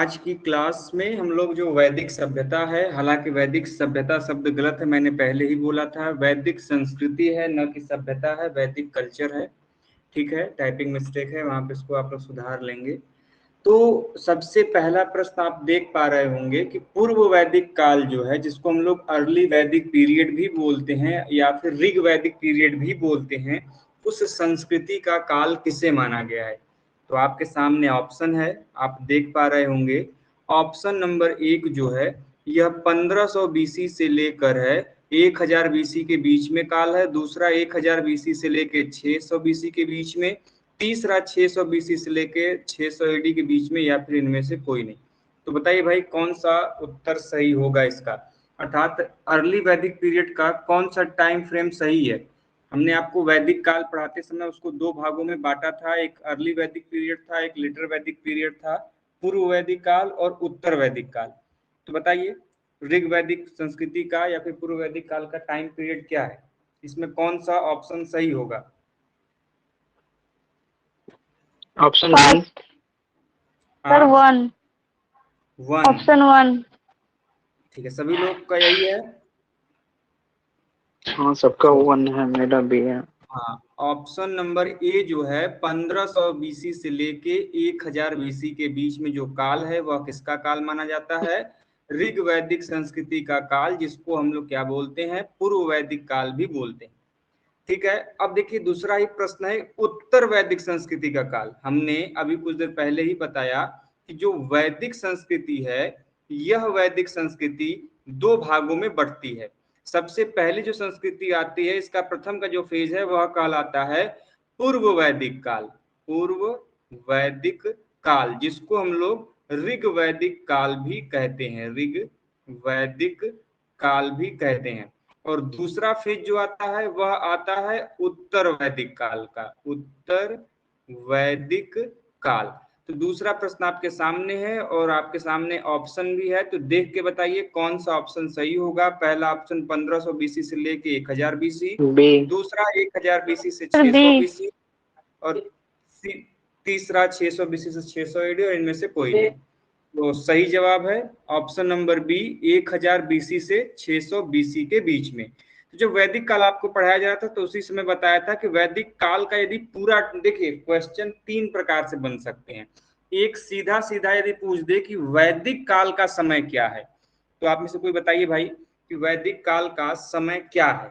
आज की क्लास में हम लोग जो वैदिक सभ्यता है, हालांकि वैदिक सभ्यता शब्द गलत है, मैंने पहले ही बोला था, वैदिक संस्कृति है, न कि सभ्यता है, वैदिक कल्चर है। ठीक है, टाइपिंग मिस्टेक है, वहां पे इसको आप लोग सुधार लेंगे। तो सबसे पहला प्रश्न आप देख पा रहे होंगे कि पूर्व वैदिक काल जो है, जिसको हम लोग अर्ली वैदिक पीरियड भी बोलते हैं या फिर ऋग वैदिक पीरियड भी बोलते हैं, उस संस्कृति का काल किसे माना गया है। तो आपके सामने ऑप्शन है, आप देख पा रहे होंगे। ऑप्शन नंबर 1 जो है, यह 1500 बीसी से लेकर है 1000 बीसी के बीच में काल है। दूसरा 1000 बीसी से लेकर 600 बीसी के बीच में। तीसरा 600 बीसी से लेके 600 एडी के बीच में, या फिर इनमें से कोई नहीं। तो बताइए भाई, कौन सा उत्तर सही होगा इसका, अर्थात अर्ली वैदिक पीरियड का कौन सा टाइम फ्रेम सही है। हमने आपको वैदिक काल पढ़ाते समय उसको दो भागों में बांटा था, एक अर्ली वैदिक पीरियड था, एक लेटर वैदिक पीरियड था, पूर्व वैदिक काल और उत्तर वैदिक काल। तो बताइए, ऋग वैदिक संस्कृति का या फिर पूर्व वैदिक काल का टाइम पीरियड क्या है, इसमें कौन सा ऑप्शन सही होगा। Option one sir 1 option 1। ठीक है, सभी लोग का यही है। हाँ, सबका 1 है, मेरा भी है। हाँ, ऑप्शन नंबर ए जो है 1500 बीसी से लेके 1000 बीसी के बीच में जो काल है, वह किसका काल माना जाता है, ऋग वैदिक संस्कृति का काल, जिसको हम लोग क्या बोलते हैं, पूर्व वैदिक काल भी बोलते हैं। ठीक है, अब देखिए दूसरा ही प्रश्न है, उत्तर वैदिक संस्कृति का काल। हमने अभी कुछ देर पहले ही बताया कि जो वैदिक संस्कृति है, यह वैदिक संस्कृति दो भागों में बढ़ती है। सबसे पहली जो संस्कृति आती है, इसका प्रथम का जो फेज है वह कहलाता है पूर्व वैदिक काल। पूर्व वैदिक काल, जिसको हम लोग ऋग वैदिक काल भी कहते हैं, ऋग वैदिक काल भी कहते हैं। और दूसरा फेज जो आता है वह आता है उत्तर वैदिक काल का, उत्तर वैदिक काल। तो दूसरा प्रश्न आपके सामने है और आपके सामने ऑप्शन भी है, तो देख के बताइए कौन सा ऑप्शन सही होगा। पहला ऑप्शन 1500 बीसी से लेके 1000 बीसी, बी। दूसरा 1000 बीसी से सर 600 बी। बीसी, और तीसरा 600 बीसी से 600 एडी, और इनमें से कोई नहीं। तो सही जवाब है ऑप्शन नंबर बी, 1000 बीसी से 600 बीसी के बीच में। तो जब वैदिक काल आपको पढ़ाया जा रहा था, तो उसी समय बताया था कि वैदिक काल का यदि पूरा, देखिए क्वेश्चन तीन प्रकार से बन सकते हैं। एक सीधा सीधा यदि पूछ दे कि वैदिक काल का समय क्या है, तो आप में से कोई बताइए भाई कि वैदिक काल का समय क्या है,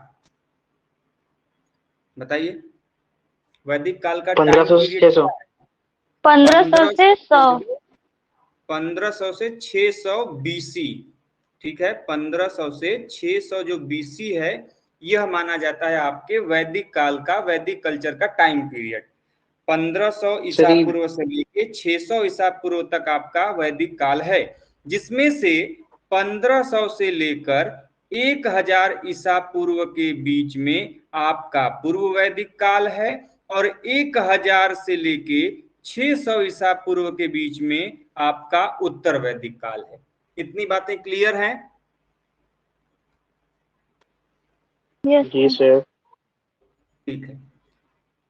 बताइए। वैदिक काल का 1500 से 600। 1500 से 100। 1500 से 600 बीसी। ठीक है, 1500 से 600 जो बीसी है, यह माना जाता है आपके वैदिक काल का, वैदिक कल्चर का टाइम पीरियड। 1500 ईसा पूर्व से लेके 600 ईसा पूर्व तक आपका वैदिक काल है, जिसमें से 1500 से लेकर 1000 ईसा पूर्व के बीच में आपका पूर्व वैदिक काल है, और 1000 से लेके 600 ईसा पूर्व के बीच में आपका उत्तर वैदिक काल है। इतनी बातें क्लियर हैं? जी सर। ठीक है,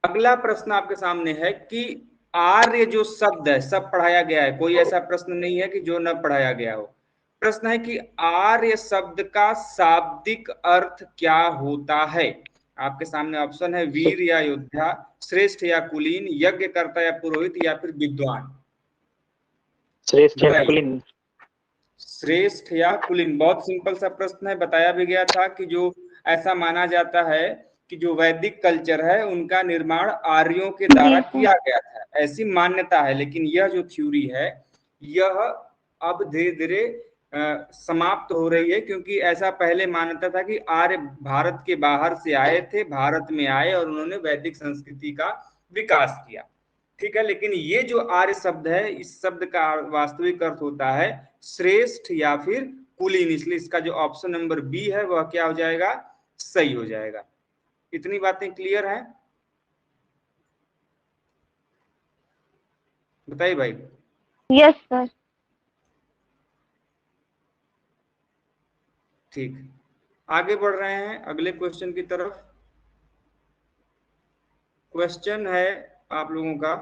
अगला प्रश्न आपके सामने है कि आर्य जो शब्द है, सब पढ़ाया गया है, कोई ऐसा प्रश्न नहीं है कि जो न पढ़ाया गया हो। प्रश्न है कि आर्य शब्द का शाब्दिक अर्थ क्या होता है। आपके सामने ऑप्शन है, वीर या योद्धा, श्रेष्ठ या कुलीन, यज्ञकर्ता या पुरोहित, या फिर विद्वान। श्रेष्ठ या कुलीन। श्रेष्ठ या कुलीन, बहुत सिंपल सा प्रश्न है। बताया भी गया था कि जो ऐसा माना जाता है कि जो वैदिक कल्चर है, उनका निर्माण आर्यों के द्वारा किया गया था, ऐसी मान्यता है। लेकिन यह जो थ्योरी है, यह अब धीरे धीरे समाप्त हो रही है, क्योंकि ऐसा पहले मान्यता था कि आर्य भारत के बाहर से आए थे, भारत में आए और उन्होंने वैदिक संस्कृति का विकास किया। ठीक है, लेकिन ये जो आर्य शब्द है, इस शब्द का वास्तविक अर्थ होता है श्रेष्ठ या फिर कुलीन, इसलिए इसका जो ऑप्शन नंबर बी है वह क्या हो जाएगा, सही हो जाएगा। इतनी बातें क्लियर हैं? बताइए भाई। Yes sir. ठीक, आगे बढ़ रहे हैं अगले क्वेश्चन की तरफ। क्वेश्चन है आप लोगों का,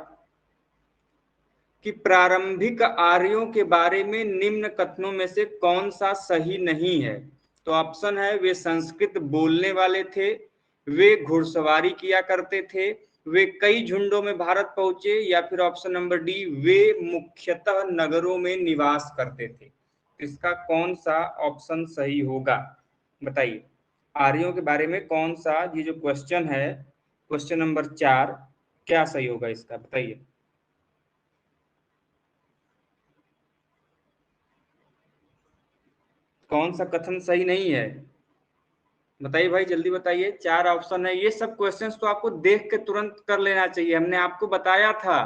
कि प्रारंभिक आर्यों के बारे में निम्न कथनों में से कौन सा सही नहीं है। तो ऑप्शन है, वे संस्कृत बोलने वाले थे, वे घुड़सवारी किया करते थे, वे कई झुंडों में भारत पहुंचे, या फिर ऑप्शन नंबर डी, वे मुख्यतः नगरों में निवास करते थे। इसका कौन सा ऑप्शन सही होगा बताइए। आर्यों के बारे में कौन सा, ये जो क्वेश्चन है, क्वेश्चन नंबर 4, क्या सही होगा इसका बताइए। कौन सा कथन सही नहीं है बताइए भाई, जल्दी बताइए। 4 ऑप्शन है। ये सब क्वेश्चंस तो आपको देख के तुरंत कर लेना चाहिए, हमने आपको बताया था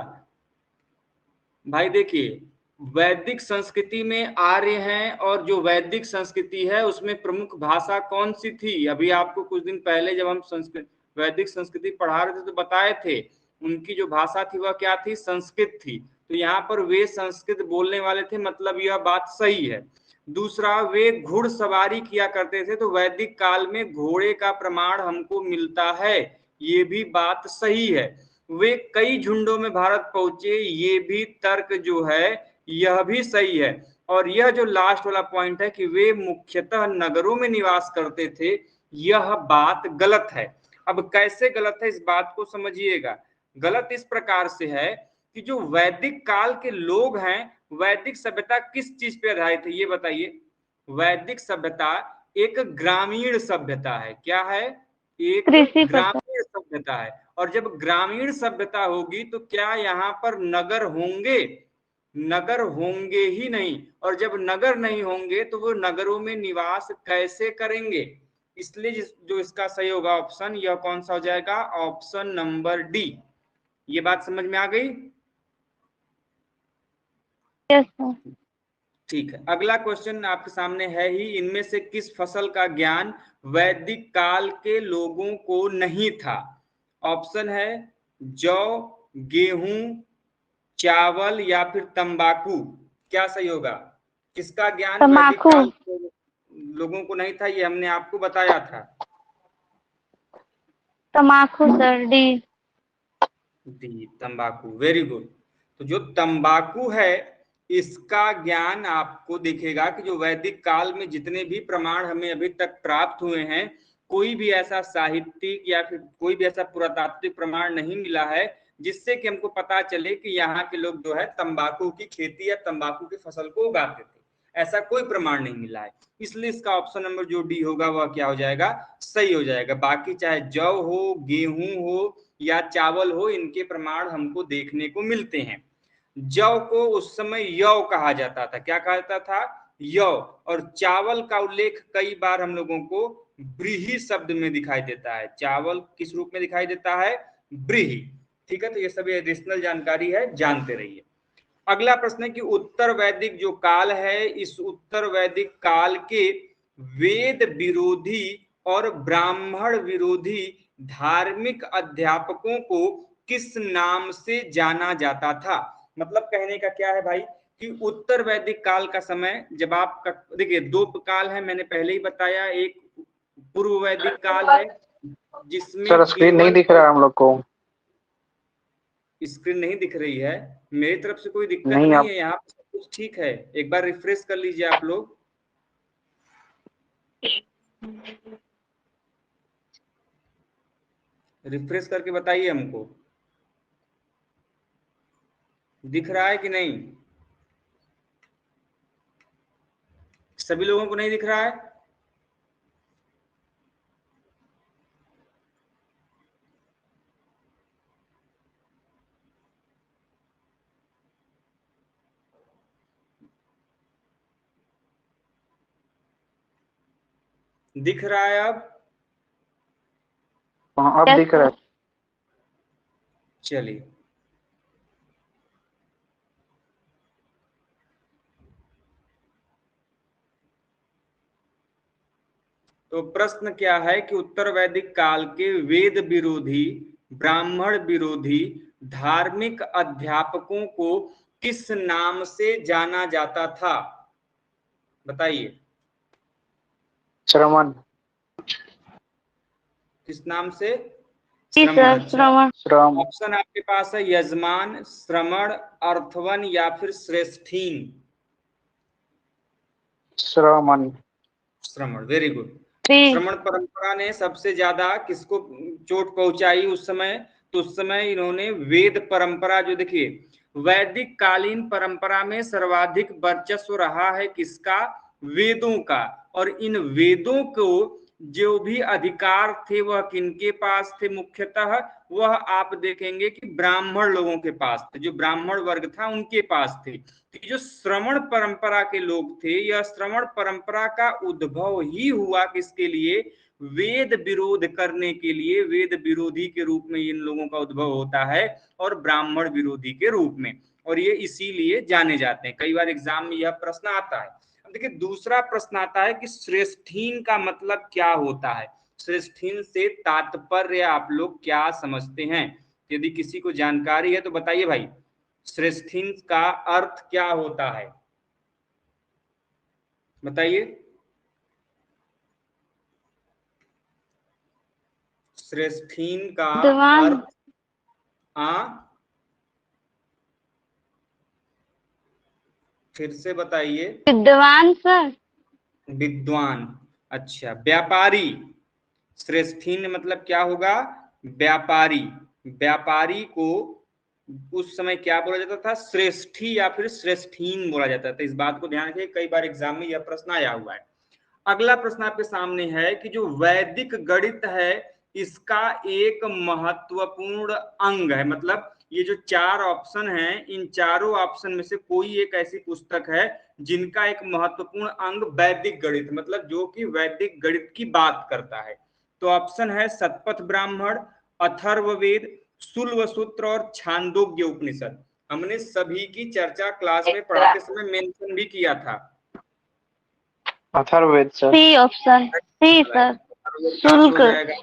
भाई। देखिए, वैदिक संस्कृति में आर्य हैं, और जो वैदिक संस्कृति है उसमें प्रमुख भाषा कौन सी थी। अभी आपको कुछ दिन पहले जब हम संस्कृत वैदिक संस्कृति पढ़ा रहे थे तो बताए थे, उनकी जो भाषा थी वह क्या थी, संस्कृत थी। तो यहाँ पर वे संस्कृत बोलने वाले थे, मतलब यह बात सही है। दूसरा, वे घुड़सवारी किया करते थे, तो वैदिक काल में घोड़े का प्रमाण हमको मिलता है, ये भी बात सही है। वे कई झुंडों में भारत पहुंचे, ये भी तर्क जो है यह भी सही है। और यह जो लास्ट वाला पॉइंट है कि वे मुख्यतः नगरों में निवास करते थे, यह बात गलत है। अब कैसे गलत है इस बात को समझिएगा। गलत इस प्रकार से है कि जो वैदिक काल के लोग हैं, वैदिक सभ्यता किस चीज पे आधारित है ये बताइए। वैदिक सभ्यता एक ग्रामीण सभ्यता है। क्या है? एक कृषि पर सर। ग्रामीण सभ्यता है। और जब ग्रामीण सभ्यता होगी तो क्या यहाँ पर नगर होंगे? नगर होंगे ही नहीं। और जब नगर नहीं होंगे तो वो नगरों में निवास कैसे करेंगे? इसलिए जो इसका सही होगा ऑप्शन, यह कौन सा हो जाएगा, ऑप्शन नंबर डी। ये बात समझ में आ गई? Yes sir. ठीक है, अगला क्वेश्चन आपके सामने है ही, इनमें से किस फसल का ज्ञान वैदिक काल के लोगों को नहीं था। ऑप्शन है जौ, गेहूं, चावल या फिर तंबाकू। क्या सही होगा? किसका ज्ञान वैदिक तम्बाकू। काल के लोगों को नहीं था, ये हमने आपको बताया था। तम्बाकू सर, डी। डी, तंबाकू, वेरी गुड। तो जो तंबाकू है इसका ज्ञान आपको दिखेगा कि जो वैदिक काल में जितने भी प्रमाण हमें अभी तक प्राप्त हुए हैं, कोई भी ऐसा साहित्यिक या फिर कोई भी ऐसा पुरातात्विक प्रमाण नहीं मिला है जिससे कि हमको पता चले कि यहाँ के लोग जो है तंबाकू की खेती या तंबाकू की फसल को उगाते थे। ऐसा कोई प्रमाण नहीं मिला है। इसलिए इसका ऑप्शन नंबर जो डी होगा वह क्या हो जाएगा, सही हो जाएगा। बाकी चाहे जौ हो, गेहूं हो या चावल हो, इनके प्रमाण हमको देखने को मिलते हैं। जौ को उस समय यौ कहा जाता था। क्या कहा जाता था? यौ। और चावल का उल्लेख कई बार हम लोगों को ब्रीही शब्द में दिखाई देता है। चावल किस रूप में दिखाई देता है? ब्रीही। ठीक है, तो ये सभी एडिशनल जानकारी है, जानते रहिए। अगला प्रश्न है कि उत्तर वैदिक जो काल है, इस उत्तर वैदिक काल के वेद विरोधी और ब्राह्मण विरोधी धार्मिक अध्यापकों को किस नाम से जाना जाता था। मतलब कहने का क्या है भाई कि उत्तर वैदिक काल का समय, जब आप देखिए दो काल है, मैंने पहले ही बताया। एक पूर्व वैदिक काल है जिसमें सर स्क्रीन नहीं दिख रहा हम लोग को। स्क्रीन नहीं दिख रही है? मेरी तरफ से कोई दिक्कत नहीं नहीं आप है, यहाँ पे सब कुछ ठीक है। एक बार रिफ्रेश कर लीजिए आप लोग। रिफ्रेश करके बताइए हमको, दिख रहा है कि नहीं? सभी लोगों को नहीं दिख रहा है? दिख रहा है अब? हाँ अब दिख रहा है। चलिए, तो प्रश्न क्या है कि उत्तर वैदिक काल के वेद विरोधी, ब्राह्मण विरोधी धार्मिक अध्यापकों को किस नाम से जाना जाता था? बताइए, श्रवण। किस नाम से? जी श्रमण। सर, अच्छा, श्रवण। श्रम, ऑप्शन आपके पास है यजमान, श्रमण, अर्थवन या फिर श्रेष्ठीन। श्रमण, श्रमण, वेरी गुड। डी। श्रमण परंपरा ने सबसे ज्यादा किसको चोट पहुंचाई उस समय? तो उस समय इन्होंने वेद परंपरा, जो देखिए वैदिक कालीन परंपरा में सर्वाधिक वर्चस्व रहा है किसका? वेदों का। और इन वेदों को जो भी अधिकार थे वह किनके पास थे मुख्यतः? वह आप देखेंगे कि ब्राह्मण लोगों के पास थे, जो ब्राह्मण वर्ग था उनके पास थे। तो जो श्रवण परंपरा के लोग थे, यह श्रवण परंपरा का उद्भव ही हुआ किसके लिए? वेद विरोध करने के लिए। वेद विरोधी के रूप में इन लोगों का उद्भव होता है और ब्राह्मण विरोधी के रूप में, और ये इसीलिए जाने जाते हैं। कई बार एग्जाम में यह प्रश्न आता है। अब देखिए दूसरा प्रश्न आता है कि श्रेष्ठीन का मतलब क्या होता है? श्रेष्ठीन से तात्पर्य आप लोग क्या समझते हैं? यदि किसी को जानकारी है तो बताइए भाई, श्रेष्ठीन का अर्थ क्या होता है? बताइए। श्रेष्ठीन का विद्वान। अर्थ, हाँ फिर से बताइए। विद्वान सर। विद्वान, अच्छा। व्यापारी, श्रेष्ठीन मतलब क्या होगा? व्यापारी। व्यापारी को उस समय क्या बोला जाता था? श्रेष्ठी या फिर श्रेष्ठीन बोला जाता था। इस बात को ध्यान रखिए, कई बार एग्जाम में यह प्रश्न आया हुआ है। अगला प्रश्न आपके सामने है कि जो वैदिक गणित है इसका एक महत्वपूर्ण अंग है, मतलब ये जो चार ऑप्शन हैं, इन चारों ऑप्शन में से कोई एक ऐसी पुस्तक है जिनका एक महत्वपूर्ण अंग वैदिक गणित, मतलब जो कि वैदिक गणित की बात करता है। तो ऑप्शन है शतपथ ब्राह्मण, अथर्ववेद, शुल्व सूत्र और छांदोग्य उपनिषद। हमने सभी की चर्चा क्लास में पढ़ाते समय मेंशन भी किया था। अथर्ववेद सर। सी ऑप्शन, सी सर। शुल्क, हो जाएगा।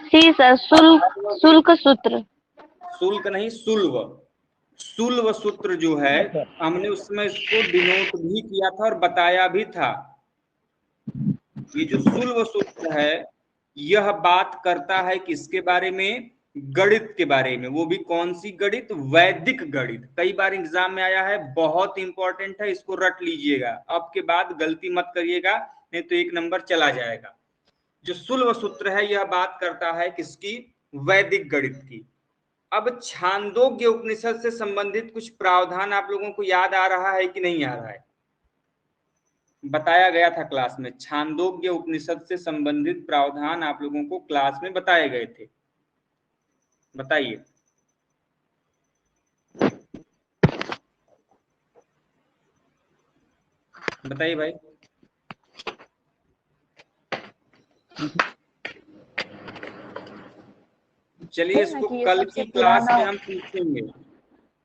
सी सर। शुल्क सूत्र। शुल्क नहीं, शुल्व। शुल्व सूत्र जो है, हमने उसमें इसको डिनोट भी किया था और बताया भी था। ये जो शुल्व सूत्र है यह बात करता है किसके बारे में? गणित के बारे में। वो भी कौन सी गणित? वैदिक गणित। कई बार एग्जाम में आया है, बहुत इंपॉर्टेंट है, इसको रट लीजिएगा। अब के बाद गलती मत करिएगा, नहीं तो एक नंबर चला जाएगा। जो शुल्व सूत्र है यह बात करता है किसकी? वैदिक गणित की। अब छांदोग्य उपनिषद से संबंधित कुछ प्रावधान आप लोगों को याद आ रहा है कि नहीं आ रहा है? बताया गया था क्लास में, छांदोग्य उपनिषद से संबंधित प्रावधान आप लोगों को क्लास में बताए गए थे। बताइए। बताइए भाई। चलिए इसको कल की क्लास में हम पूछेंगे,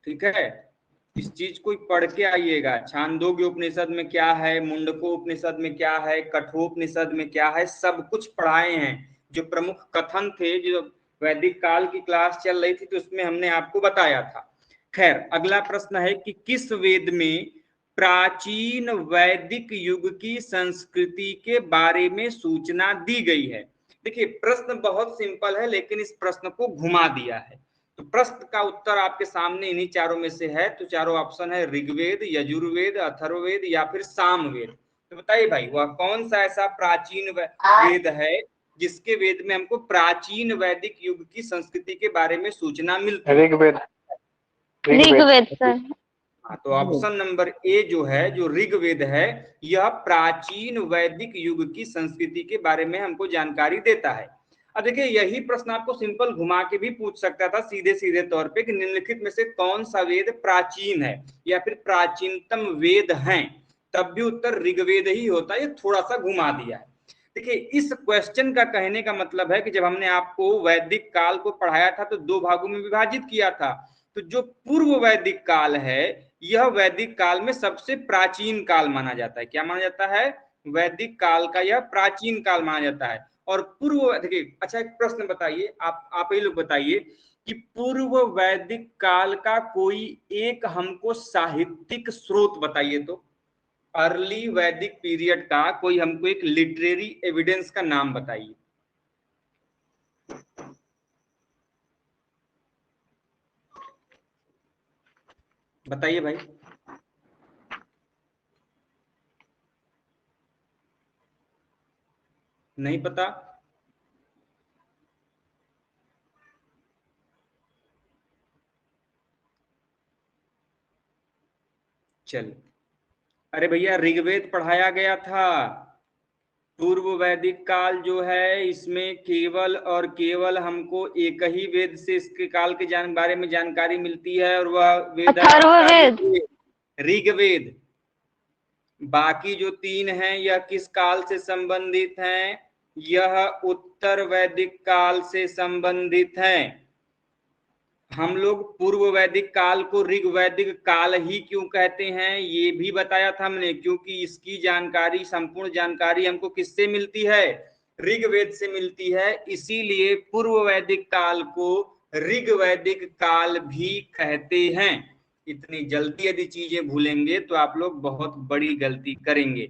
ठीक है? इस चीज को पढ़ के आइएगा। छांदोग्य उपनिषद में क्या है, मुंडको उपनिषद में क्या है, कठोपनिषद में क्या है, सब कुछ पढ़ाए हैं। जो प्रमुख कथन थे, जो वैदिक काल की क्लास चल रही थी तो उसमें हमने आपको बताया था। खैर, अगला प्रश्न है कि किस वेद में प्राचीन वैदिक युग की संस्कृति के बारे में सूचना दी गई है? देखिए प्रश्न बहुत सिंपल है, लेकिन इस प्रश्न को घुमा दिया है। तो प्रश्न का उत्तर आपके सामने इन्हीं चारों में से है। तो चारों ऑप्शन है ऋग्वेद, यजुर्वेद, अथर्ववेद या फिर सामवेद। तो बताइए भाई, वह कौन सा ऐसा प्राचीन वेद है जिसके वेद में हमको प्राचीन वैदिक युग की संस्कृति के बारे में सूचना मिलती है? ऋग्वेद। ऋग्वेद सर। हाँ, तो ऑप्शन नंबर ए जो है, जो ऋग्वेद है, यह प्राचीन वैदिक युग की संस्कृति के बारे में हमको जानकारी देता है। अब देखिए यही प्रश्न आपको सिंपल घुमा के भी पूछ सकता था सीधे सीधे तौर पे कि निम्नलिखित में से कौन सा वेद प्राचीन है या फिर प्राचीनतम वेद हैं, तब भी उत्तर ऋग्वेद ही होता है। ये थोड़ा सा घुमा दिया है। देखिए इस क्वेश्चन का कहने का मतलब है कि जब हमने आपको वैदिक काल को पढ़ाया था तो दो भागों में विभाजित किया था। तो जो पूर्व वैदिक काल है यह वैदिक काल में सबसे प्राचीन काल माना जाता है। क्या माना जाता है? वैदिक काल का यह प्राचीन काल माना जाता है। और पूर्व, देखिए अच्छा एक प्रश्न बताइए, आप ही लोग बताइए कि पूर्व वैदिक काल का कोई एक हमको साहित्यिक स्रोत बताइए। तो अर्ली वैदिक पीरियड का कोई हमको एक लिटरेरी एविडेंस का नाम बताइए। बताइए भाई। नहीं पता? चलिए, अरे भैया ऋग्वेद पढ़ाया गया था। पूर्व वैदिक काल जो है इसमें केवल और केवल हमको एक ही वेद से इसके काल के बारे में जानकारी मिलती है, और वह वेद है अथर्ववेद। ऋग्वेद। बाकी जो 3 हैं यह किस काल से संबंधित हैं? यह उत्तर वैदिक काल से संबंधित हैं। हम लोग पूर्व वैदिक काल को ऋग वैदिक काल ही क्यों कहते हैं ये भी बताया था हमने, क्योंकि इसकी जानकारी, संपूर्ण जानकारी हमको किससे मिलती है? ऋग्वेद से मिलती है। इसीलिए पूर्व वैदिक काल को ऋग वैदिक काल भी कहते हैं। इतनी जल्दी यदि चीजें भूलेंगे तो आप लोग बहुत बड़ी गलती करेंगे।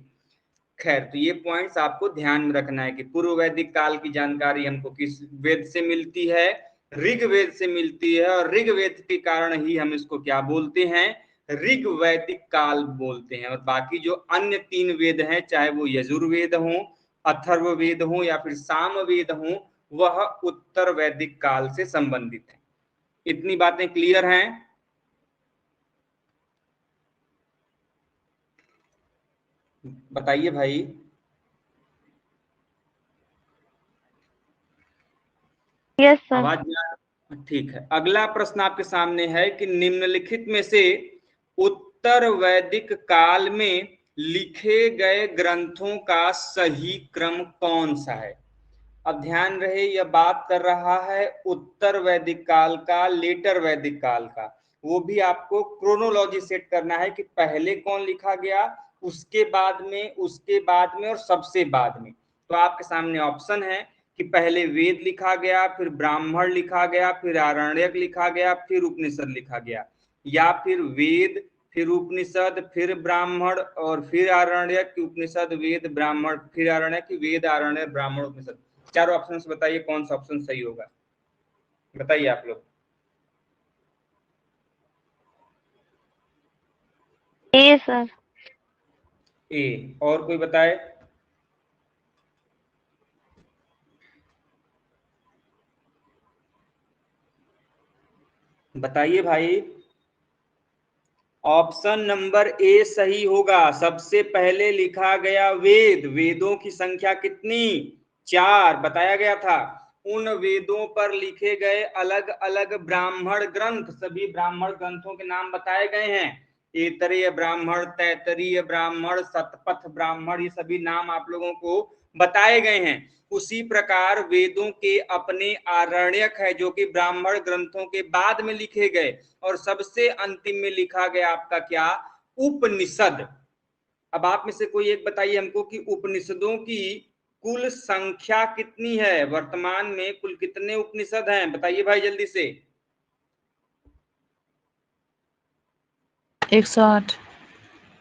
खैर, तो ये पॉइंट्स आपको ध्यान में रखना है कि पूर्व वैदिक काल की जानकारी हमको किस वेद से मिलती है? ऋग्वेद से मिलती है, और ऋग्वेद के कारण ही हम इसको क्या बोलते हैं? ऋग वैदिक काल बोलते हैं। और बाकी जो अन्य 3 वेद हैं, चाहे वो यजुर्वेद हो, अथर्ववेद हो या फिर सामवेद हो, वह उत्तर वैदिक काल से संबंधित है। इतनी बातें क्लियर हैं? बताइए भाई। Yes sir. आवाज ठीक है। अगला प्रश्न आपके सामने है कि निम्नलिखित में से उत्तर वैदिक काल में लिखे गए ग्रंथों का सही क्रम कौन सा है? अब ध्यान रहे, यह बात कर रहा है उत्तर वैदिक काल का, लेटर वैदिक काल का। वो भी आपको क्रोनोलॉजी सेट करना है कि पहले कौन लिखा गया, उसके बाद में, उसके बाद में और सबसे बाद में। तो आपके सामने ऑप्शन है कि पहले वेद लिखा गया, फिर ब्राह्मण लिखा गया, फिर आरण्यक लिखा गया, फिर उपनिषद लिखा गया, या फिर वेद फिर उपनिषद फिर ब्राह्मण और फिर आरण्यक, उपनिषद वेद ब्राह्मण फिर आरण्यक, वेद आरण्यक ब्राह्मण उपनिषद। चारों ऑप्शन से बताइए कौन सा ऑप्शन सही होगा। बताइए आप लोग। ए सर। ए। और कोई बताए? बताइए भाई। ऑप्शन नंबर ए सही होगा। सबसे पहले लिखा गया वेद। वेदों की संख्या कितनी? 4 बताया गया था। उन वेदों पर लिखे गए अलग अलग ब्राह्मण ग्रंथ, सभी ब्राह्मण ग्रंथों के नाम बताए गए हैं। ऐतरेय ब्राह्मण, तैतरीय ब्राह्मण, शतपथ ब्राह्मण, ये सभी नाम आप लोगों को बताए गए हैं। उसी प्रकार वेदों के अपने आरण्यक है जो कि ब्राह्मण ग्रंथों के बाद में लिखे गए, और सबसे अंतिम में लिखा गया आपका क्या? उपनिषद। अब आप में से कोई एक बताइए हमको कि उपनिषदों की कुल संख्या कितनी है? वर्तमान में कुल कितने उपनिषद हैं? बताइए भाई जल्दी से। 108।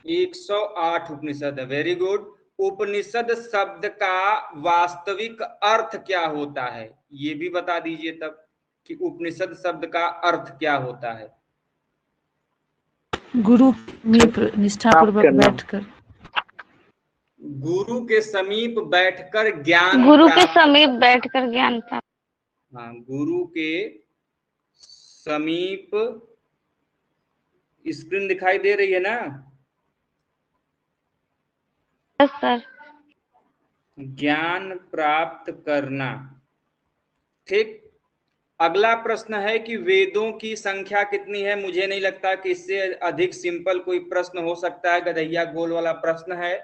108 उपनिषद है। Very good. उपनिषद शब्द का वास्तविक अर्थ क्या होता है, ये भी बता दीजिए तब कि उपनिषद शब्द का अर्थ क्या होता है। गुरु में निष्ठापूर्वक बैठकर। गुरु के समीप बैठकर ज्ञान गुरु के प्राप्त। समीप बैठकर ज्ञान प्राप्त। हाँ, गुरु के समीप। स्क्रीन दिखाई दे रही है ना? Yes sir. ज्ञान प्राप्त करना। ठीक। अगला प्रश्न है कि वेदों की संख्या कितनी है? मुझे नहीं लगता कि इससे अधिक सिंपल कोई प्रश्न हो सकता है। गधैया गोल वाला प्रश्न है,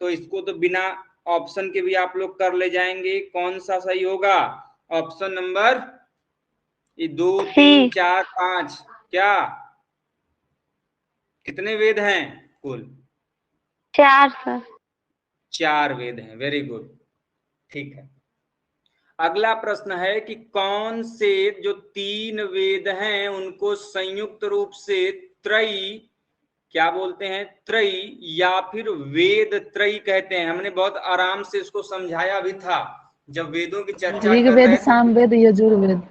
तो इसको तो बिना ऑप्शन के भी आप लोग कर ले जाएंगे। कौन सा सही होगा? Option number 2, 3, 4, 5। क्या कितने वेद हैं कुल? 4 सर। 4 वेद हैं। वेरी गुड, ठीक है। अगला प्रश्न है कि कौन से जो 3 वेद हैं उनको संयुक्त रूप से त्रयी क्या बोलते हैं? त्रयी या फिर वेद त्रयी कहते हैं। हमने बहुत आराम से इसको समझाया भी था जब वेदों की चर्चा कर रहे ऋग्वेद, थे। सामवेद, यजुर्वेद।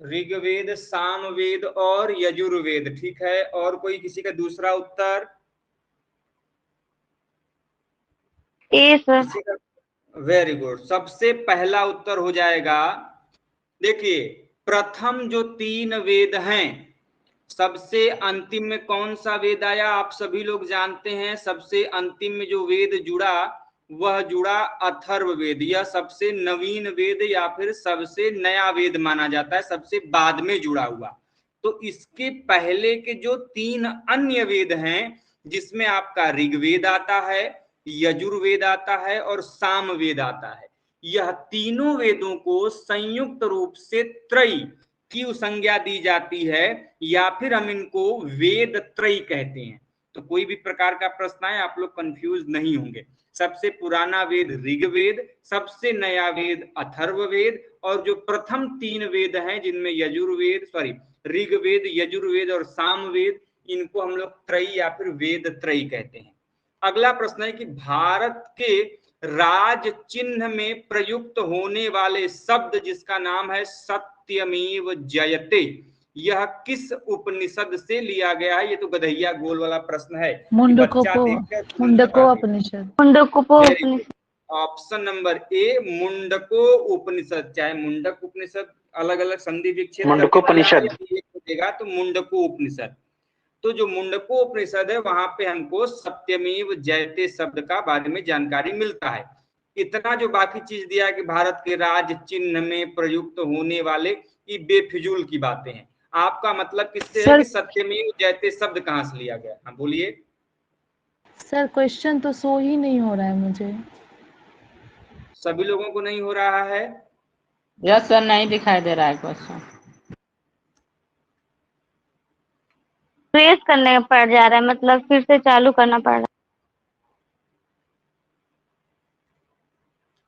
ऋग्वेद, सामवेद और यजुर्वेद। ठीक है, और कोई किसी का दूसरा उत्तर? ए सर। किसी का? वेरी गुड, सबसे पहला उत्तर हो जाएगा। देखिए, प्रथम जो 3 वेद हैं, सबसे अंतिम में कौन सा वेद आया आप सभी लोग जानते हैं। सबसे अंतिम में जो वेद जुड़ा वह जुड़ा अथर्ववेद। यह सबसे नवीन वेद या फिर सबसे नया वेद माना जाता है, सबसे बाद में जुड़ा हुआ। तो इसके पहले के जो 3 अन्य वेद हैं, जिसमें आपका ऋग्वेद आता है, यजुर्वेद आता है और सामवेद आता है, यह तीनों वेदों को संयुक्त रूप से त्रयी की संज्ञा दी जाती है, या फिर हम इनको वेद त्रयी कहते हैं। तो कोई भी प्रकार का प्रश्न आए आप लोग कंफ्यूज नहीं होंगे। सबसे पुराना वेद ऋग्वेद, सबसे नया वेद अथर्ववेद, और जो प्रथम 3 वेद हैं जिनमें ऋग्वेद, यजुर्वेद और सामवेद, इनको हम लोग त्रयी या फिर वेद त्रयी कहते हैं। अगला प्रश्न है कि भारत के राज चिन्ह में प्रयुक्त होने वाले शब्द जिसका नाम है सत्यमेव जयते, यह किस उपनिषद से लिया गया है? ये तो गधैया गोल वाला प्रश्न है। Mundakopanishad. Option number A Mundaka उपनिषद। चाहे मुंडक उपनिषद अलग अलग संधि विच्छेद देगा तो मुंडको उपनिषद। तो जो मुंडको उपनिषद है वहां पे हमको सत्यमेव जयते शब्द का बाद में जानकारी मिलता है। इतना जो बाकी चीज दिया है कि भारत के राज चिन्ह में प्रयुक्त होने वाले, ये बेफिजूल की बातें हैं। आपका मतलब किससे है कि सत्यमेव जयते शब्द कहाँ से लिया गया? हाँ बोलिए सर। क्वेश्चन तो शो ही नहीं हो रहा है मुझे। सभी लोगों को नहीं हो रहा है? यस सर, नहीं दिखाई दे रहा है क्वेश्चन। प्रेस करने पड़ जा रहा है, मतलब फिर से चालू करना पड़ रहा है।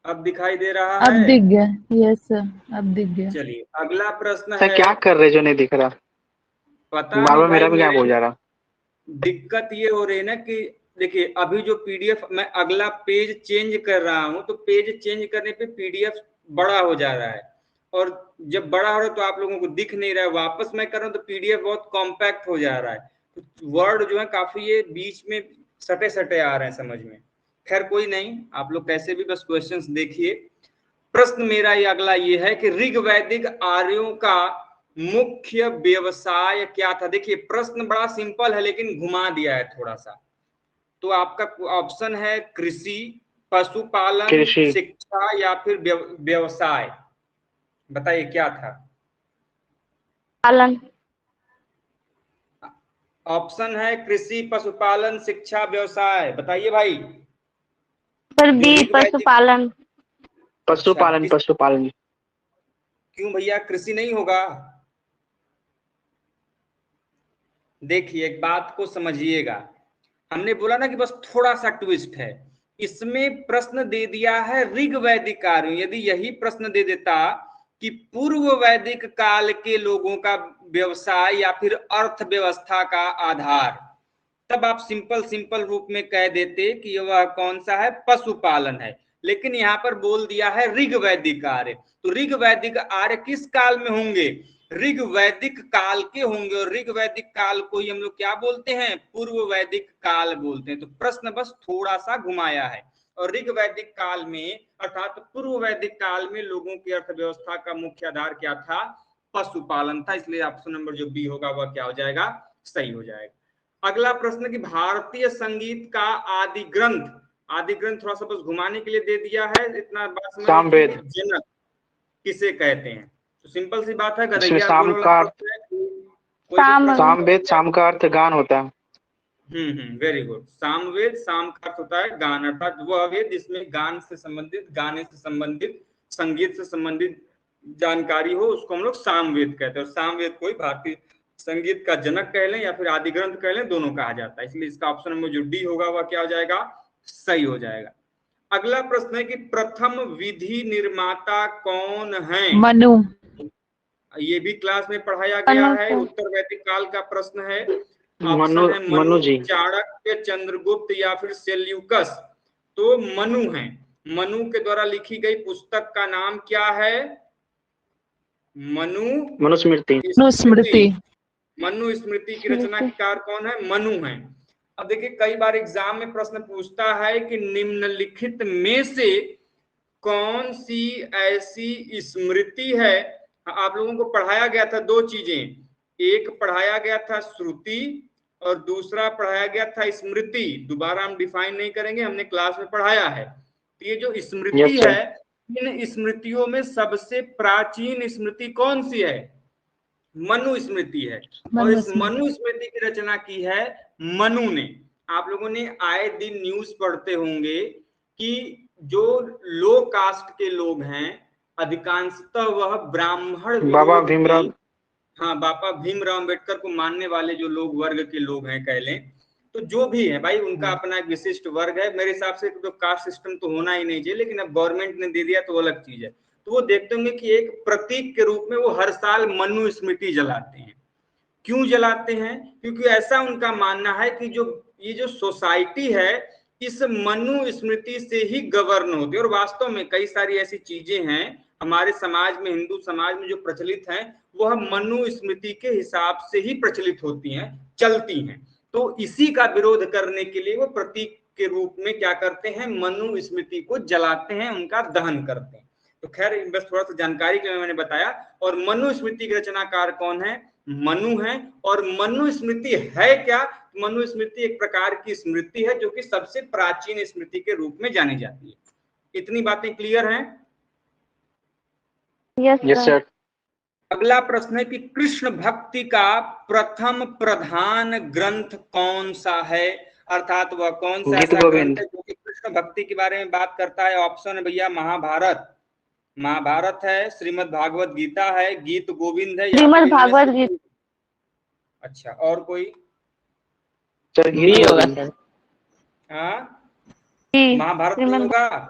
अब दिखाई दे रहा अब है? दिख गया। यस सर, अब दिख गया। चलिए अगला प्रश्न सर है। क्या कर रहे जो नहीं दिख रहा? पता नहीं मेरा भी भाई, गायब हो जा रहा। दिक्कत ये हो रही है ना कि देखिए अभी जो पीडीएफ मैं अगला पेज चेंज कर रहा हूं तो पेज चेंज करने पे पीडीएफ बड़ा हो जा रहा है, और जब बड़ा हो रहा है तो आप लोगों को दिख नहीं रहा है। वापस मैं कर रहा हूं तो पीडीएफ बहुत कॉम्पैक्ट हो जा रहा है, तो वर्ड जो है काफी ये बीच में सटे सटे आ रहे हैं समझ में। खैर कोई नहीं, आप लोग कैसे भी बस क्वेश्चंस देखिए। प्रश्न मेरा ये अगला ये है कि ऋग्वैदिक आर्यों का मुख्य व्यवसाय क्या था? देखिए प्रश्न बड़ा सिंपल है लेकिन घुमा दिया है थोड़ा सा। तो आपका ऑप्शन है कृषि, पशुपालन, शिक्षा या फिर व्यवसाय। बताइए क्या था? पालन। ऑप्शन है कृषि, पशुपालन, शिक्षा, व्यवसाय। बताइए भाई। पर बी पशुपालन। पशुपालन। पशुपालन। क्यों भैया कृषि नहीं होगा? देखिए एक बात को समझिएगा, हमने बोला ना कि बस थोड़ा सा ट्विस्ट है इसमें। प्रश्न दे दिया है ऋग्वैदिक कार्यों, यदि यही प्रश्न दे देता कि पूर्व वैदिक काल के लोगों का व्यवसाय या फिर अर्थव्यवस्था का आधार, तब आप सिंपल रूप में कह देते कि वह कौन सा है? पशुपालन है। लेकिन यहाँ पर बोल दिया है ऋग्वैदिक आर्य, तो ऋग्वैदिक आर्य किस काल में होंगे? ऋग्वैदिक काल के होंगे, और ऋग्वैदिक काल को ही हम लोग क्या बोलते हैं? पूर्व वैदिक काल बोलते हैं। तो प्रश्न बस थोड़ा सा घुमाया है, और ऋग्वैदिक काल में अर्थात पूर्व वैदिक काल में लोगों की अर्थव्यवस्था का मुख्य आधार क्या था? पशुपालन था। इसलिए ऑप्शन नंबर जो बी होगा वह क्या हो जाएगा? सही हो जाएगा। अगला प्रश्न कि भारतीय संगीत का आदि ग्रंथ थोड़ा सा बस घुमाने के लिए दे दिया है, इतना बात समझ। जनक किसे कहते हैं? तो सिंपल सी बात है, गधैया सामवेद। साम का अर्थ गान होता है। Very good. सामवेद, साम का अर्थ होता है गान, अर्थात वह वेद जिसमें गान से संबंधित, गाने से संबंधित, संगीत से संबंधित जानकारी हो, उसको हम लोग सामवेद कहते हैं। और सामवेद कोई भारतीय संगीत का जनक कह लें या फिर आदि ग्रंथ कह लें, दोनों कहा जाता है। इसलिए इसका ऑप्शन में जो डी होगा वह क्या हो जाएगा? सही हो जाएगा। अगला प्रश्न है कि प्रथम विधि निर्माता कौन है? मनु। ये भी क्लास में पढ़ाया गया है, उत्तर वैदिक काल का प्रश्न है। मनु, है मनु जी, चाणक्य, चंद्रगुप्त या फिर सेल्यूकस। तो मनु है। मनु के द्वारा लिखी गई पुस्तक का नाम क्या है? मनुस्मृति। स्मृति। मनुस्मृति की रचनाकार कौन है? मनु है। अब देखिए कई बार एग्जाम में प्रश्न पूछता है कि निम्नलिखित में से कौन सी ऐसी स्मृति है। आप लोगों को पढ़ाया गया था दो चीजें, एक पढ़ाया गया था श्रुति और दूसरा पढ़ाया गया था स्मृति। दोबारा हम डिफाइन नहीं करेंगे, हमने क्लास में पढ़ाया है। तो ये जो स्मृति है, इन स्मृतियों में सबसे प्राचीन स्मृति कौन सी है? मनुस्मृति है। और इस मनुस्मृति की रचना की है मनु ने। आप लोगों ने आए दिन न्यूज पढ़ते होंगे कि जो लो कास्ट के लोग हैं अधिकांशतः वह ब्राह्मण बाबा भीमराव, हाँ बाबा भीमराव अम्बेडकर को मानने वाले जो लोग वर्ग के लोग हैं कह लें, तो जो भी है भाई उनका अपना एक विशिष्ट वर्ग है। मेरे हिसाब से तो कास्ट सिस्टम तो होना ही नहीं चाहिए, लेकिन अब गवर्नमेंट ने दे दिया तो अलग चीज है। तो वो देखते होंगे कि एक प्रतीक के रूप में वो हर साल मनुस्मृति जलाते हैं। क्यों जलाते हैं? क्योंकि ऐसा उनका मानना है कि जो ये जो सोसाइटी है इस मनुस्मृति से ही गवर्न होती है। और वास्तव में कई सारी ऐसी चीजें हैं हमारे समाज में, हिंदू समाज में जो प्रचलित हैं वह मनुस्मृति के हिसाब से ही प्रचलित होती हैं, चलती हैं। तो इसी का विरोध करने के लिए वो प्रतीक के रूप में क्या करते हैं? मनुस्मृति को जलाते हैं, उनका दहन करते हैं। तो खैर बस थोड़ा सा जानकारी के लिए मैंने बताया। और मनुस्मृति के रचनाकार कौन है? मनु है। और मनुस्मृति है क्या? मनुस्मृति एक प्रकार की स्मृति है जो कि सबसे प्राचीन स्मृति के रूप में जानी जाती है। इतनी बातें क्लियर हैं? Yes sir. अगला प्रश्न है कि कृष्ण भक्ति का प्रथम प्रधान ग्रंथ कौन सा है? अर्थात वह कौन सा ऐसा ग्रंथ है जो कि कृष्ण भक्ति के बारे में बात करता है? ऑप्शन है भैया महाभारत, महाभारत है, श्रीमद् भागवत गीता है, गीत गोविंद है, श्रीमद् भागवत गीता। अच्छा और कोई? होगा सर। हाँ महाभारत नहीं होगा?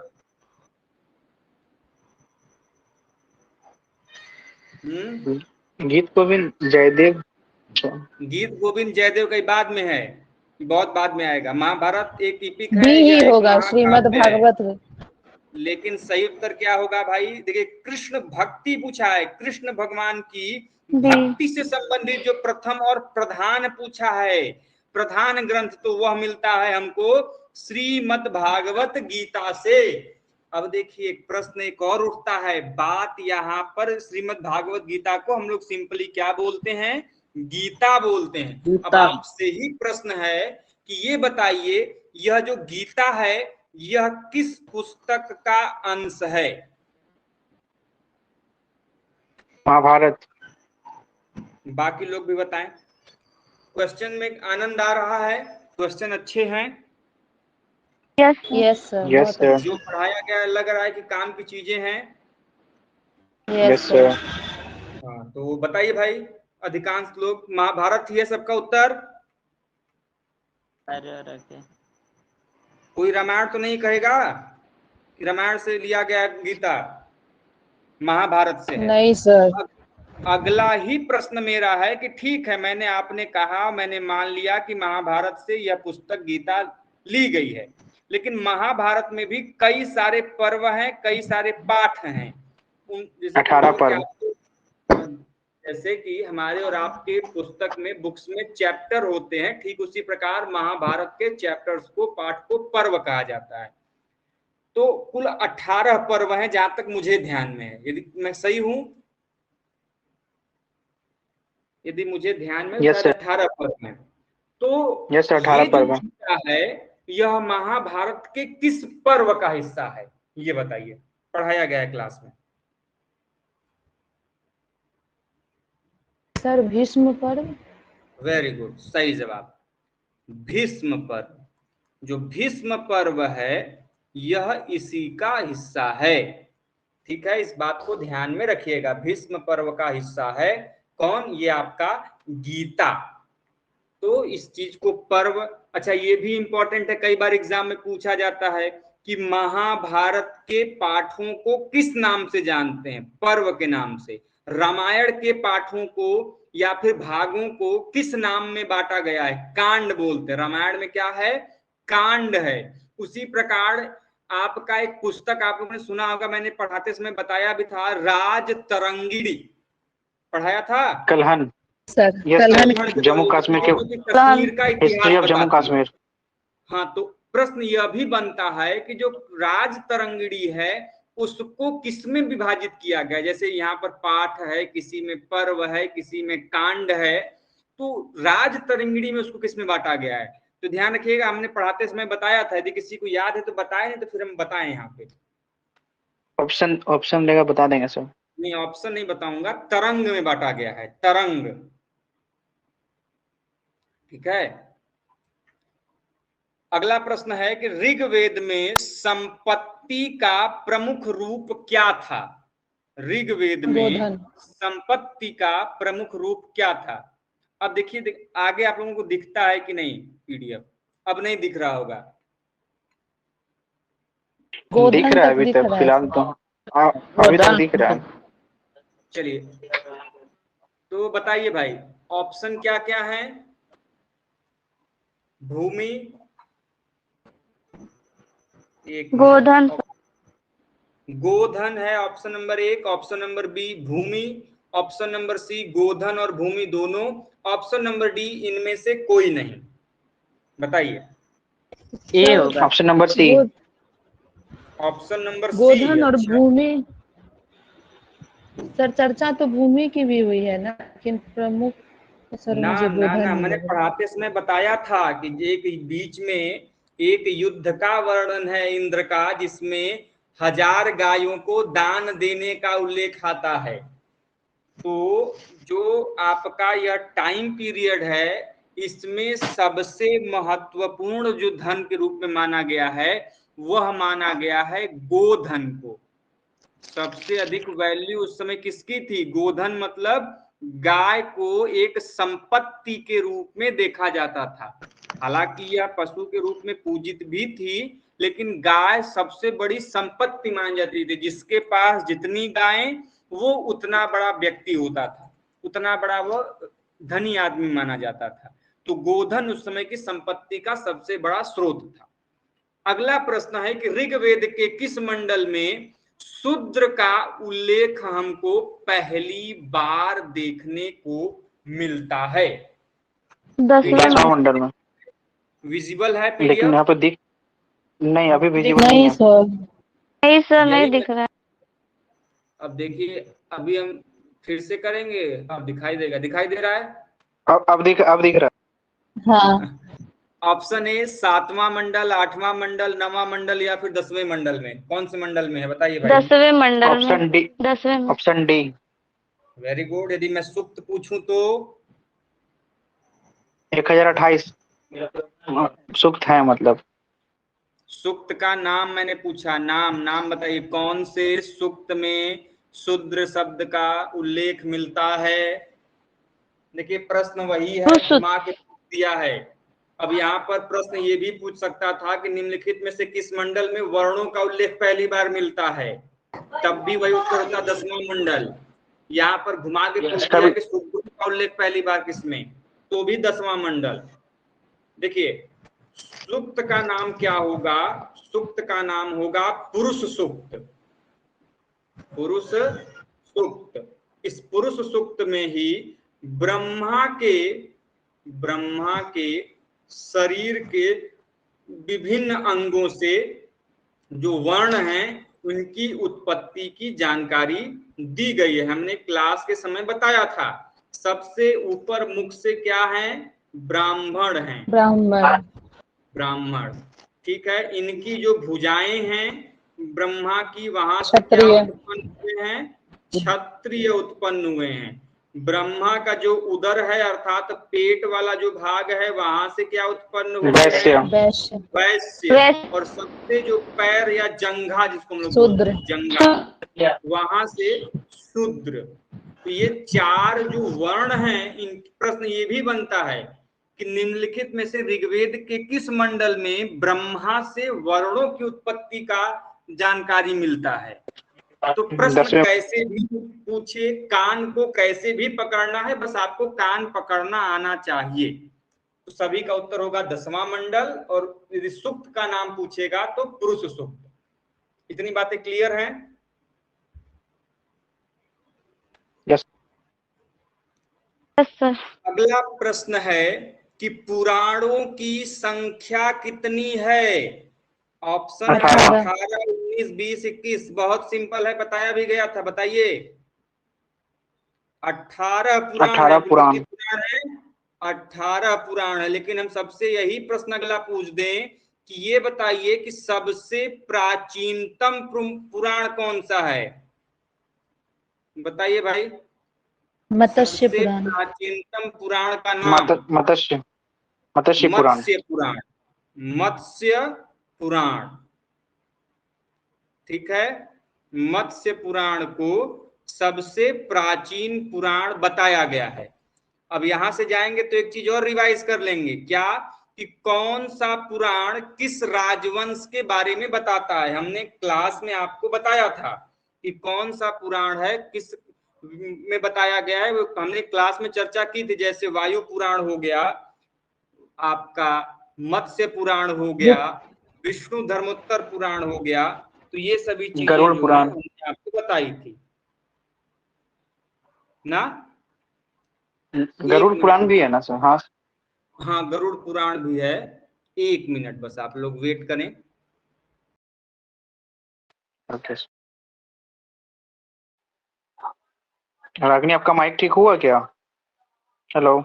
गीत गोविंद जयदेव, गीत गोविंद जयदेव कई बाद में है, बहुत बाद में आएगा। महाभारत एक इपिक है, ही होगा श्रीमद् भागवत। लेकिन सही उत्तर क्या होगा भाई? देखिए कृष्ण भक्ति पूछा है, कृष्ण भगवान की भक्ति से संबंधित जो प्रथम और प्रधान पूछा है, प्रधान ग्रंथ, तो वह मिलता है हमको श्रीमद् भागवत गीता से। अब देखिए एक प्रश्न एक और उठता है, बात यहाँ पर श्रीमद् भागवत गीता को हम लोग सिंपली क्या बोलते हैं? गीता बोलते हैं। अब आपसे ही प्रश्न है कि ये बताइए यह जो गीता है यह किस पुस्तक का अंश है? महाभारत। बाकी लोग भी बताएं। क्वेश्चन में आनंद आ रहा है? क्वेश्चन अच्छे हैं? Yes sir. जो पढ़ाया गया लग रहा है कि काम की चीजें हैं? Yes sir. हाँ तो बताइए भाई, अधिकांश लोग महाभारत ही है सबका उत्तर? कोई रामायण तो नहीं कहेगा कि रामायण से लिया गया गीता? महाभारत से है? नहीं सर। अगला ही प्रश्न मेरा है कि ठीक है मैंने आपने कहा, मैंने मान लिया कि महाभारत से यह पुस्तक गीता ली गई है, लेकिन महाभारत में भी कई सारे पर्व हैं, कई सारे पाठ हैं। 18 पर्व। जैसे कि हमारे और आपके पुस्तक में बुक्स में चैप्टर होते हैं, ठीक उसी प्रकार महाभारत के चैप्टर्स को, पाठ को पर्व कहा जाता है। तो कुल 18 पर्व हैं जहां तक मुझे ध्यान में है। यदि मैं सही हूं, यदि मुझे ध्यान में 18 पर्व हैं। तो 18 पर्व है, यह महाभारत के किस पर्व का हिस्सा है? ये बताइए, पढ़ाया गया है क्लास में। सर भीष्म पर्व। वेरी गुड, सही जवाब, भीष्म पर्व। जो भीष्म पर्व है यह इसी का हिस्सा है। ठीक है, इस बात को ध्यान में रखिएगा। भीष्म पर्व का हिस्सा है कौन? ये आपका गीता। तो इस चीज को पर्व, अच्छा ये भी इंपॉर्टेंट है, कई बार एग्जाम में पूछा जाता है कि महाभारत के पाठों को किस नाम से जानते हैं? पर्व के नाम से। रामायण के पाठों को या फिर भागों को किस नाम में बांटा गया है? कांड बोलते हैं। रामायण में क्या है? कांड है। उसी प्रकार आपका एक पुस्तक आप लोगों ने सुना होगा, मैंने पढ़ाते समय बताया भी था, राज तरंगिणी। पढ़ाया था। Kalhana. Sir yes Kalhana sir, Jammu Kashmir के कश्मीर का हिस्ट्री इतिहास ऑफ जम्मू बताती है। कश्मीर। हाँ, तो प्रश्न यह भी बनता है कि जो राज तरंगिणी है उसको किसमें विभाजित किया गया। जैसे यहाँ पर पाठ है, किसी में पर्व है, किसी में कांड है, तो राज तरंगिणी में उसको किसमें बांटा गया है। तो ध्यान रखिएगा, हमने पढ़ाते समय बताया था, यदि किसी को याद है तो बताए, नहीं तो फिर हम बताएं यहाँ पे। ऑप्शन लेगा बता देंगे सर। नहीं, ऑप्शन नहीं बताऊंगा, तरंग में बांटा गया है, तरंग। ठीक है। अगला प्रश्न है कि ऋग्वेद में संपत्ति का प्रमुख रूप क्या था। ऋग्वेद में गोधन। संपत्ति का प्रमुख रूप क्या था। अब देखिए, आगे आप लोगों को दिखता है कि नहीं पीडीएफ, अब नहीं दिख रहा होगा। दिख रहा है अभी तक फिलहाल तो, अभी तक दिख रहा है। चलिए, तो बताइए भाई, ऑप्शन क्या क्या है। भूमि, एक गोधन। गोधन है option number 1। Option number B भूमि। ऑप्शन नंबर सी गोधन और भूमि दोनों। ऑप्शन नंबर डी इनमें से कोई नहीं। बताइए। ए होगा। Option number C. Option number C. गोधन और भूमि। सर चर्चा तो भूमि की भी हुई है ना, लेकिन प्रमुख सर ना मुझे ना गोधन ना, ही मैंने लग रहा पढ़ाते समय बताया था कि एक बीच में एक युद्ध का वर्णन है इंद्र का, जिसमें 1000 गायों को दान देने का उल्लेख आता है। तो जो आपका यह टाइम पीरियड है, इसमें सबसे महत्वपूर्ण जो धन के रूप में माना गया है, वह माना गया है गोधन को। सबसे अधिक वैल्यू उस समय किसकी थी। गोधन मतलब गाय को एक संपत्ति के रूप में देखा जाता था। हालांकि यह पशु के रूप में पूजित भी थी, लेकिन गाय सबसे बड़ी संपत्ति मानी जाती थी। जिसके पास जितनी गायें, वो उतना बड़ा व्यक्ति होता था, उतना बड़ा वो धनी आदमी माना जाता था। तो गोधन उस समय की संपत्ति का सबसे बड़ा स्रोत था। अगला प्रश्न है कि ऋग्वेद के किस मंडल में शूद्र का उल्लेख हमको पहली बार देखने को मिलता है। 10वें मंडल में विजिबल है लेकिन पीडीएफ। यहाँ पे दिख नहीं, अभी विजिबल नहीं नहीं है। सर। नहीं सर, नहीं यही दिख रहा है। अब देखिए, अभी हम फिर से करेंगे। अब दिखाई देगा, दिखाई दे रहा है। अब दिख रहा है। हाँ। ऑप्शन ए 7वां मंडल, 8वां मंडल, 9वां मंडल या फिर 10वें मंडल में, कौन से मंडल में है बताइए भाई। 10वें मंडल में। Option D. 10वें में। Option D. Very good. यदि मैं सुक्त पूछूं तो 1028 सूक्त है मतलब। सुक्त का नाम मैंने पूछा, नाम बताइए, कौन से सुक्त में शूद्र शब्द का उल्लेख मिलता है। देखिए, प्रश्न वही है, घुमा के पूछ दिया है। अब यहाँ पर प्रश्न ये भी पूछ सकता था कि निम्नलिखित में से किस मंडल में वर्णों का उल्लेख पहली बार मिलता है, तब भी वही उत्तर होता 10वां मंडल। यहाँ पर घुमा के पूछ दिया कि शूद्रों का उल्लेख पहली बार किसमें, तो भी 10वां मंडल। देखिए, सूक्त का नाम क्या होगा। सूक्त का नाम होगा पुरुष सूक्त। पुरुष सूक्त। इस पुरुष सूक्त में ही ब्रह्मा के शरीर के विभिन्न अंगों से जो वर्ण हैं, उनकी उत्पत्ति की जानकारी दी गई है। हमने क्लास के समय बताया था। सबसे ऊपर मुख से क्या है, ब्राह्मण हैं। ब्राह्मण, ठीक है। इनकी जो भुजाएं हैं ब्रह्मा की, वहां से क्या उत्पन्न हुए हैं, क्षत्रिय उत्पन्न हुए हैं। ब्रह्मा का जो उदर है अर्थात पेट वाला जो भाग है, वहां से क्या उत्पन्न हुए हैं, वैश्य। और सबसे जो पैर या जंघा जिसको हम लोग बोलते हैं, जंघा, वहां से शूद्र। तो ये 4 जो वर्ण हैं, इन प्रश्न ये भी बनता है कि निम्नलिखित में से ऋग्वेद के किस मंडल में ब्रह्मा से वर्णों की उत्पत्ति का जानकारी मिलता है। तो प्रश्न कैसे भी पूछे, कान को कैसे भी पकड़ना है, बस आपको कान पकड़ना आना चाहिए। तो सभी का उत्तर होगा 10वां मंडल, और यदि सूक्त का नाम पूछेगा तो पुरुष सूक्त। इतनी बातें क्लियर हैं। यस। Yes sir. अगला प्रश्न है कि पुराणों की संख्या कितनी है? ऑप्शन है 18। 18, 19, 20, 21। बहुत सिंपल है, बताया भी गया था, बताइए। 18 पुराण है। 18 पुराण। कितने पुराण है? 18 पुराण है। लेकिन हम सबसे यही प्रश्न अगला पूछ दें कि ये बताइए कि सबसे प्राचीनतम पुराण कौन सा है? बताइए भाई। मत्स्य सबसे पुराण। प्राचीनतम पुराण का नाम? मत्स्य मत्स्य पुराण। मत्स्य पुराण। मत्स्य पुराण, ठीक है। मत्स्य पुराण को सबसे प्राचीन पुराण बताया गया है। अब यहां से जाएंगे तो एक चीज और रिवाइज कर लेंगे, क्या कि कौन सा पुराण किस राजवंश के बारे में बताता है। हमने क्लास में आपको बताया था कि कौन सा पुराण है, किस में बताया गया है, वो हमने क्लास में चर्चा की थी। जैसे वायु पुराण हो गया, आपका मत्स्य पुराण हो गया, विष्णु धर्मोत्तर पुराण हो गया। तो ये सभी चीजें गरुड़ जो है पुराण। हमने आपको बताई थी ना। गरुड़ 1 पुराण भी मिनट। है ना सर? हाँ। हाँ, गरुड़ पुराण भी है। 1 मिनट बस आप लोग वेट करें। ओके। रागिनी, आपका माइक ठीक हुआ क्या? हेलो।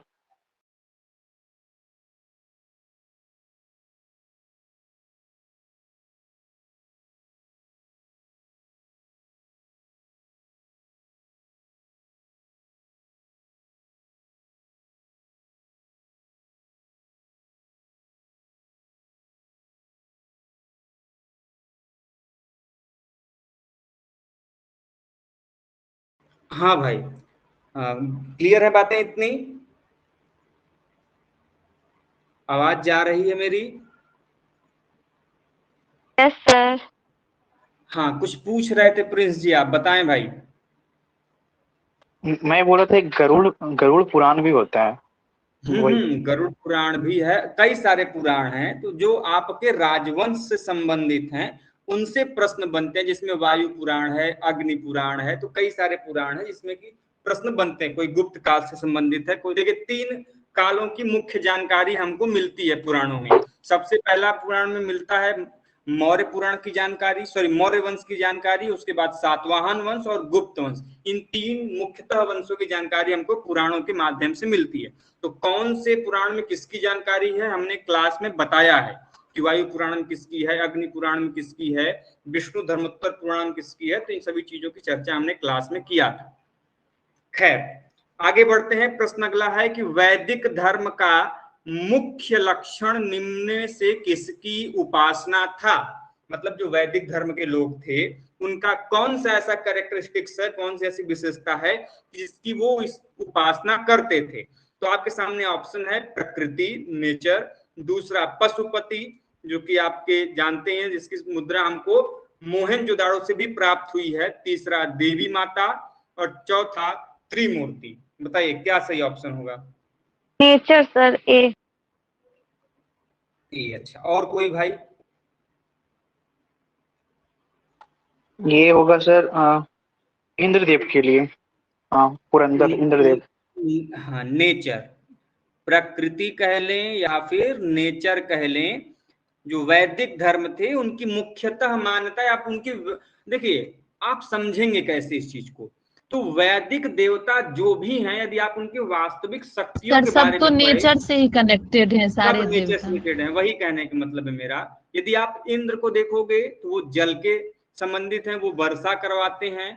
हाँ भाई, क्लियर है बातें इतनी? आवाज जा रही है मेरी? Yes sir. हाँ, कुछ पूछ रहे थे प्रिंस जी, आप बताएं भाई। मैं बोला था एक गरुड़ पुराण भी होता है, वही। गरुड़ पुराण भी है। कई सारे पुराण हैं तो जो आपके राजवंश से संबंधित हैं उनसे प्रश्न बनते हैं, जिसमें वायु पुराण है, अग्नि पुराण है। तो कई सारे पुराण है जिसमें कि प्रश्न बनते हैं। कोई गुप्त काल से संबंधित है, कोई देखिए 3 कालों की मुख्य जानकारी हमको मिलती है पुराणों में। सबसे पहला पुराण में मिलता है मौर्य पुराण की जानकारी, सॉरी मौर्य वंश की जानकारी। उसके बाद सातवाहन वंश और गुप्त वंश, इन 3 मुख्यतः वंशों की जानकारी हमको पुराणों के माध्यम से मिलती है। तो कौन से पुराण में किसकी जानकारी है हमने क्लास में बताया है कि वायु पुराण में किसकी है, अग्नि पुराण में किसकी है, विष्णु धर्मोत्तर पुराण में किसकी है। तो इन सभी चीजों की चर्चा हमने क्लास में किया था। खैर, आगे बढ़ते हैं। प्रश्न अगला है कि वैदिक धर्म का मुख्य लक्षण निम्न में से किसकी उपासना था? मतलब जो वैदिक धर्म के लोग थे उनका कौन सा ऐसा कैरेक्टरिस्टिक्स है, कौन सी ऐसी विशेषता है जिसकी वो इस उपासना करते थे? तो आपके सामने ऑप्शन है प्रकृति, नेचर। दूसरा पशुपति, जो कि आपके जानते हैं जिसकी मुद्रा हमको मोहनजोदाड़ो से भी प्राप्त हुई है। तीसरा देवी माता, और चौथा त्रिमूर्ति। बताइए क्या सही ऑप्शन होगा? नेचर सर, ए। अच्छा, और कोई भाई? ये होगा सर इंद्रदेव के लिए। हाँ, पुरंदर इंद्रदेव। हाँ, नेचर, प्रकृति कह लें या फिर नेचर कह लें। जो वैदिक धर्म थे उनकी मुख्यतः मान्यता है, आप उनकी देखिए, आप समझेंगे कैसे इस चीज को। तो वैदिक देवता जो भी हैं, यदि आप उनकी वास्तविक शक्तियों सर के सब बारे तो में पढ़े, नेचर से ही कनेक्टेड हैं सब सारे नेचर से देवता। रिलेटेड है। वही कहने का मतलब है मेरा। यदि आप इंद्र को देखोगे तो वो जल के संबंधित हैं, वो वर्षा करवाते हैं।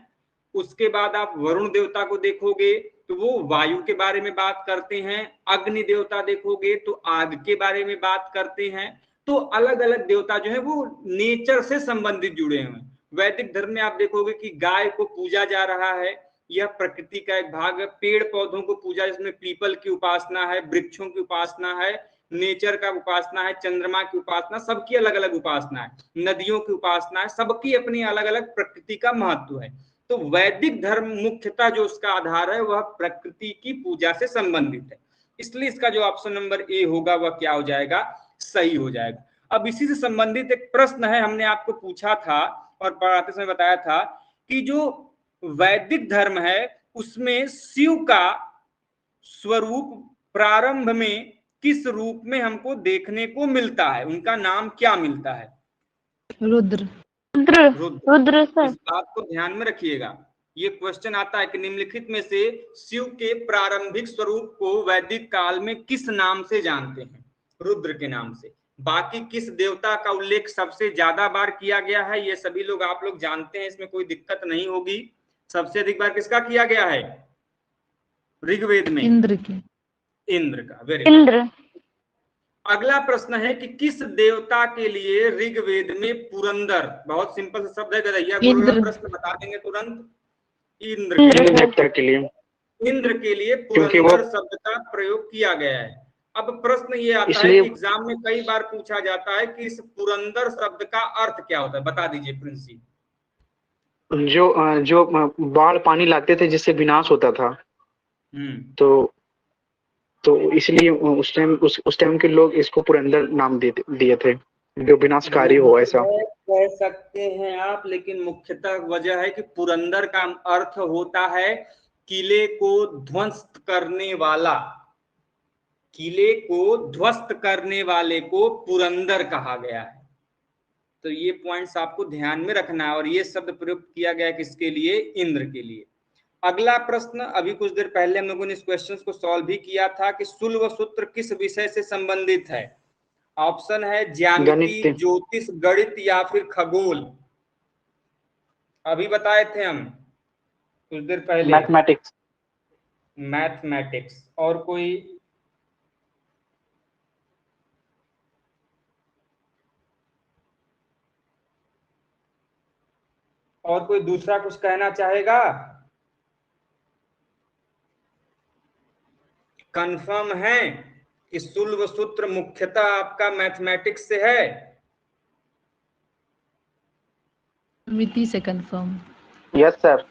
उसके बाद आप वरुण देवता को देखोगे तो वो वायु के बारे में बात करते हैं। अग्नि देवता देखोगे तो आग के बारे में बात करते हैं। तो अलग अलग देवता जो है वो नेचर से संबंधित जुड़े हुए हैं। वैदिक धर्म में आप देखोगे कि गाय को पूजा जा रहा है, यह प्रकृति का एक भाग है। पेड़ पौधों को पूजा, जिसमें पीपल की उपासना है, वृक्षों की उपासना है, नेचर का उपासना है, चंद्रमा की उपासना, सबकी अलग अलग उपासना है, नदियों की उपासना है, सबकी अपनी अलग अलग प्रकृति का महत्व है। तो वैदिक धर्म मुख्यतः जो उसका आधार है वह प्रकृति की पूजा से संबंधित है। इसलिए इसका जो ऑप्शन नंबर ए होगा वह क्या हो जाएगा? सही हो जाएगा। अब इसी से संबंधित एक प्रश्न है, हमने आपको पूछा था और पढ़ाते समय बताया था कि जो वैदिक धर्म है उसमें शिव का स्वरूप प्रारंभ में किस रूप में हमको देखने को मिलता है, उनका नाम क्या मिलता है? रुद्र। रुद्र सर। इस बात को ध्यान में रखिएगा, ये क्वेश्चन आता है कि निम्नलिखित में से शिव के प्रारंभिक स्वरूप को वैदिक काल में किस नाम से जानते हैं? रुद्र के नाम से। बाकी किस देवता का उल्लेख सबसे ज्यादा बार किया गया है, ये सभी लोग आप लोग जानते हैं, इसमें कोई दिक्कत नहीं होगी। सबसे अधिक बार किसका किया गया है ऋग्वेद में? इंद्र की। इंद्र का। वेरी इंद्र। अगला प्रश्न है कि किस देवता के लिए ऋग्वेद में पुरंदर, बहुत सिंपल सा शब्द है, गदैया गुरु प्रश्न बता देंगे तुरंत। इंद्र के लिए, इंद्र के लिए पुरंदर शब्द का प्रयोग किया गया है। अब प्रश्न ये आता है कि एग्जाम में कई बार पूछा जाता है कि इस पुरंदर शब्द का अर्थ क्या होता है, बता दीजिए प्रिंसी। जो बाढ़ पानी लाते थे जिससे विनाश होता था, तो इसलिए उस टाइम के लोग इसको पुरंदर नाम दिए थे, जो विनाशकारी हो ऐसा कह सकते हैं आप, लेकिन मुख्यतः वजह है कि पुरंदर का अर्थ होता है किले को ध्वस्त करने वाला। किले को ध्वस्त करने वाले को पुरंदर कहा गया है। तो ये पॉइंट्स आपको ध्यान में रखना है, और ये शब्द प्रयुक्त किया गया किसके लिए? इंद्र के लिए। अगला प्रश्न, अभी कुछ देर पहले हम लोगों ने इस क्वेश्चन को सॉल्व भी किया था कि शुल्व सूत्र किस विषय से संबंधित है? ऑप्शन है ज्यामिति, ज्योतिष, गणित या फिर खगोल। अभी बताए थे हम कुछ देर पहले, मैथमेटिक्स। मैथमेटिक्स। और कोई? और कोई दूसरा कुछ कहना चाहेगा? कंफर्म है कि शुल्व सूत्र मुख्यतः आपका मैथमेटिक्स से है? मिति से कंफर्म। Yes sir.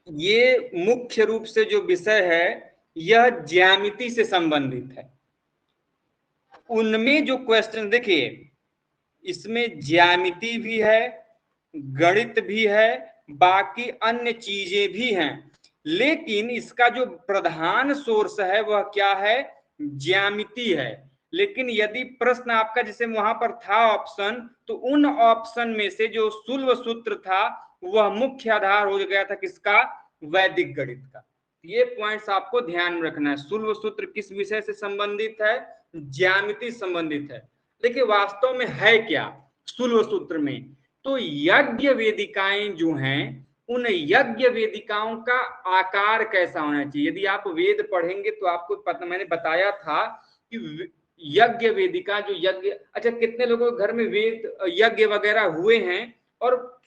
ये मुख्य रूप से जो विषय है यह ज्यामिति से संबंधित है। उनमें जो क्वेश्चन देखिए, इसमें ज्यामिति भी है, गणित भी है, बाकी अन्य चीजें भी हैं, लेकिन इसका जो प्रधान सोर्स है वह क्या है? ज्यामिति है। लेकिन यदि प्रश्न आपका जैसे वहां पर था ऑप्शन, तो उन ऑप्शन में से जो शुल्व सूत्र था वह मुख्य आधार हो गया था किसका? वैदिक गणित का। ये पॉइंट्स आपको ध्यान में रखना है। शुल्व सूत्र किस विषय से संबंधित है? ज्यामिति संबंधित है। देखिए वास्तव में है क्या शुल्व सूत्र में? तो यज्ञ वेदिकाएं जो हैं, उन यज्ञ वेदिकाओं का आकार कैसा होना चाहिए? यदि आप वेद पढ़ेंगे तो आपको पता, मैंने बताया था कि यज्ञ वेदिका जो यज्ञ, अच्छा कितने लोगों के घर में वेद यज्ञ वगैरह हुए हैं? और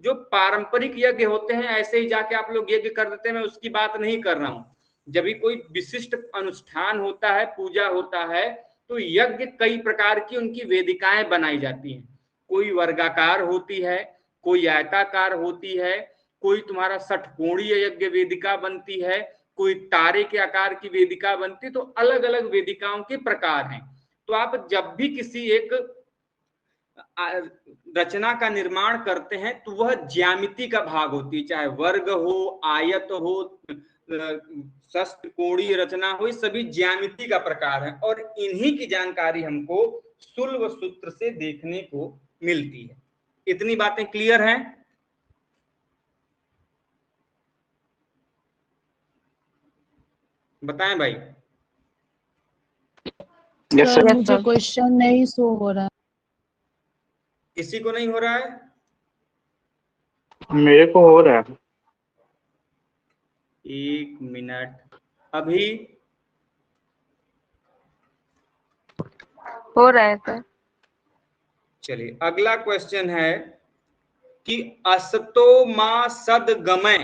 जो पारंपरिक यज्ञ होते हैं ऐसे ही जाके आप लोग यज्ञ कर देते हैं, मैं उसकी बात नहीं कर रहा हूं। जब भी कोई विशिष्ट अनुष्ठान होता है, पूजा होता है, तो यज्ञ कई प्रकार की उनकी वेदिकाएं बनाई जाती हैं। कोई वर्गाकार होती है, कोई आयताकार होती है, कोई तुम्हारा षटकोणीय यज्ञ वेदिका बनती है, कोई तारे के आकार की वेदिका बनती है। तो अलग अलग वेदिकाओं के प्रकार हैं। तो आप जब भी किसी एक रचना का निर्माण करते हैं तो वह ज्यामिति का भाग होती है, चाहे वर्ग हो, आयत हो, षटकोणीय रचना हो, ये सभी ज्यामिति का प्रकार है। और इन्हीं की जानकारी हमको शुल्व सूत्र से देखने को मिलती है। इतनी बातें क्लियर हैं? बताएं भाई। सर मुझे क्वेश्चन नहीं शो हो रहा। किसी को नहीं हो रहा है? मेरे को हो रहा है। एक मिनट, अभी हो रहा है सर। चलिए अगला क्वेश्चन है कि अस्तो मा सदगमय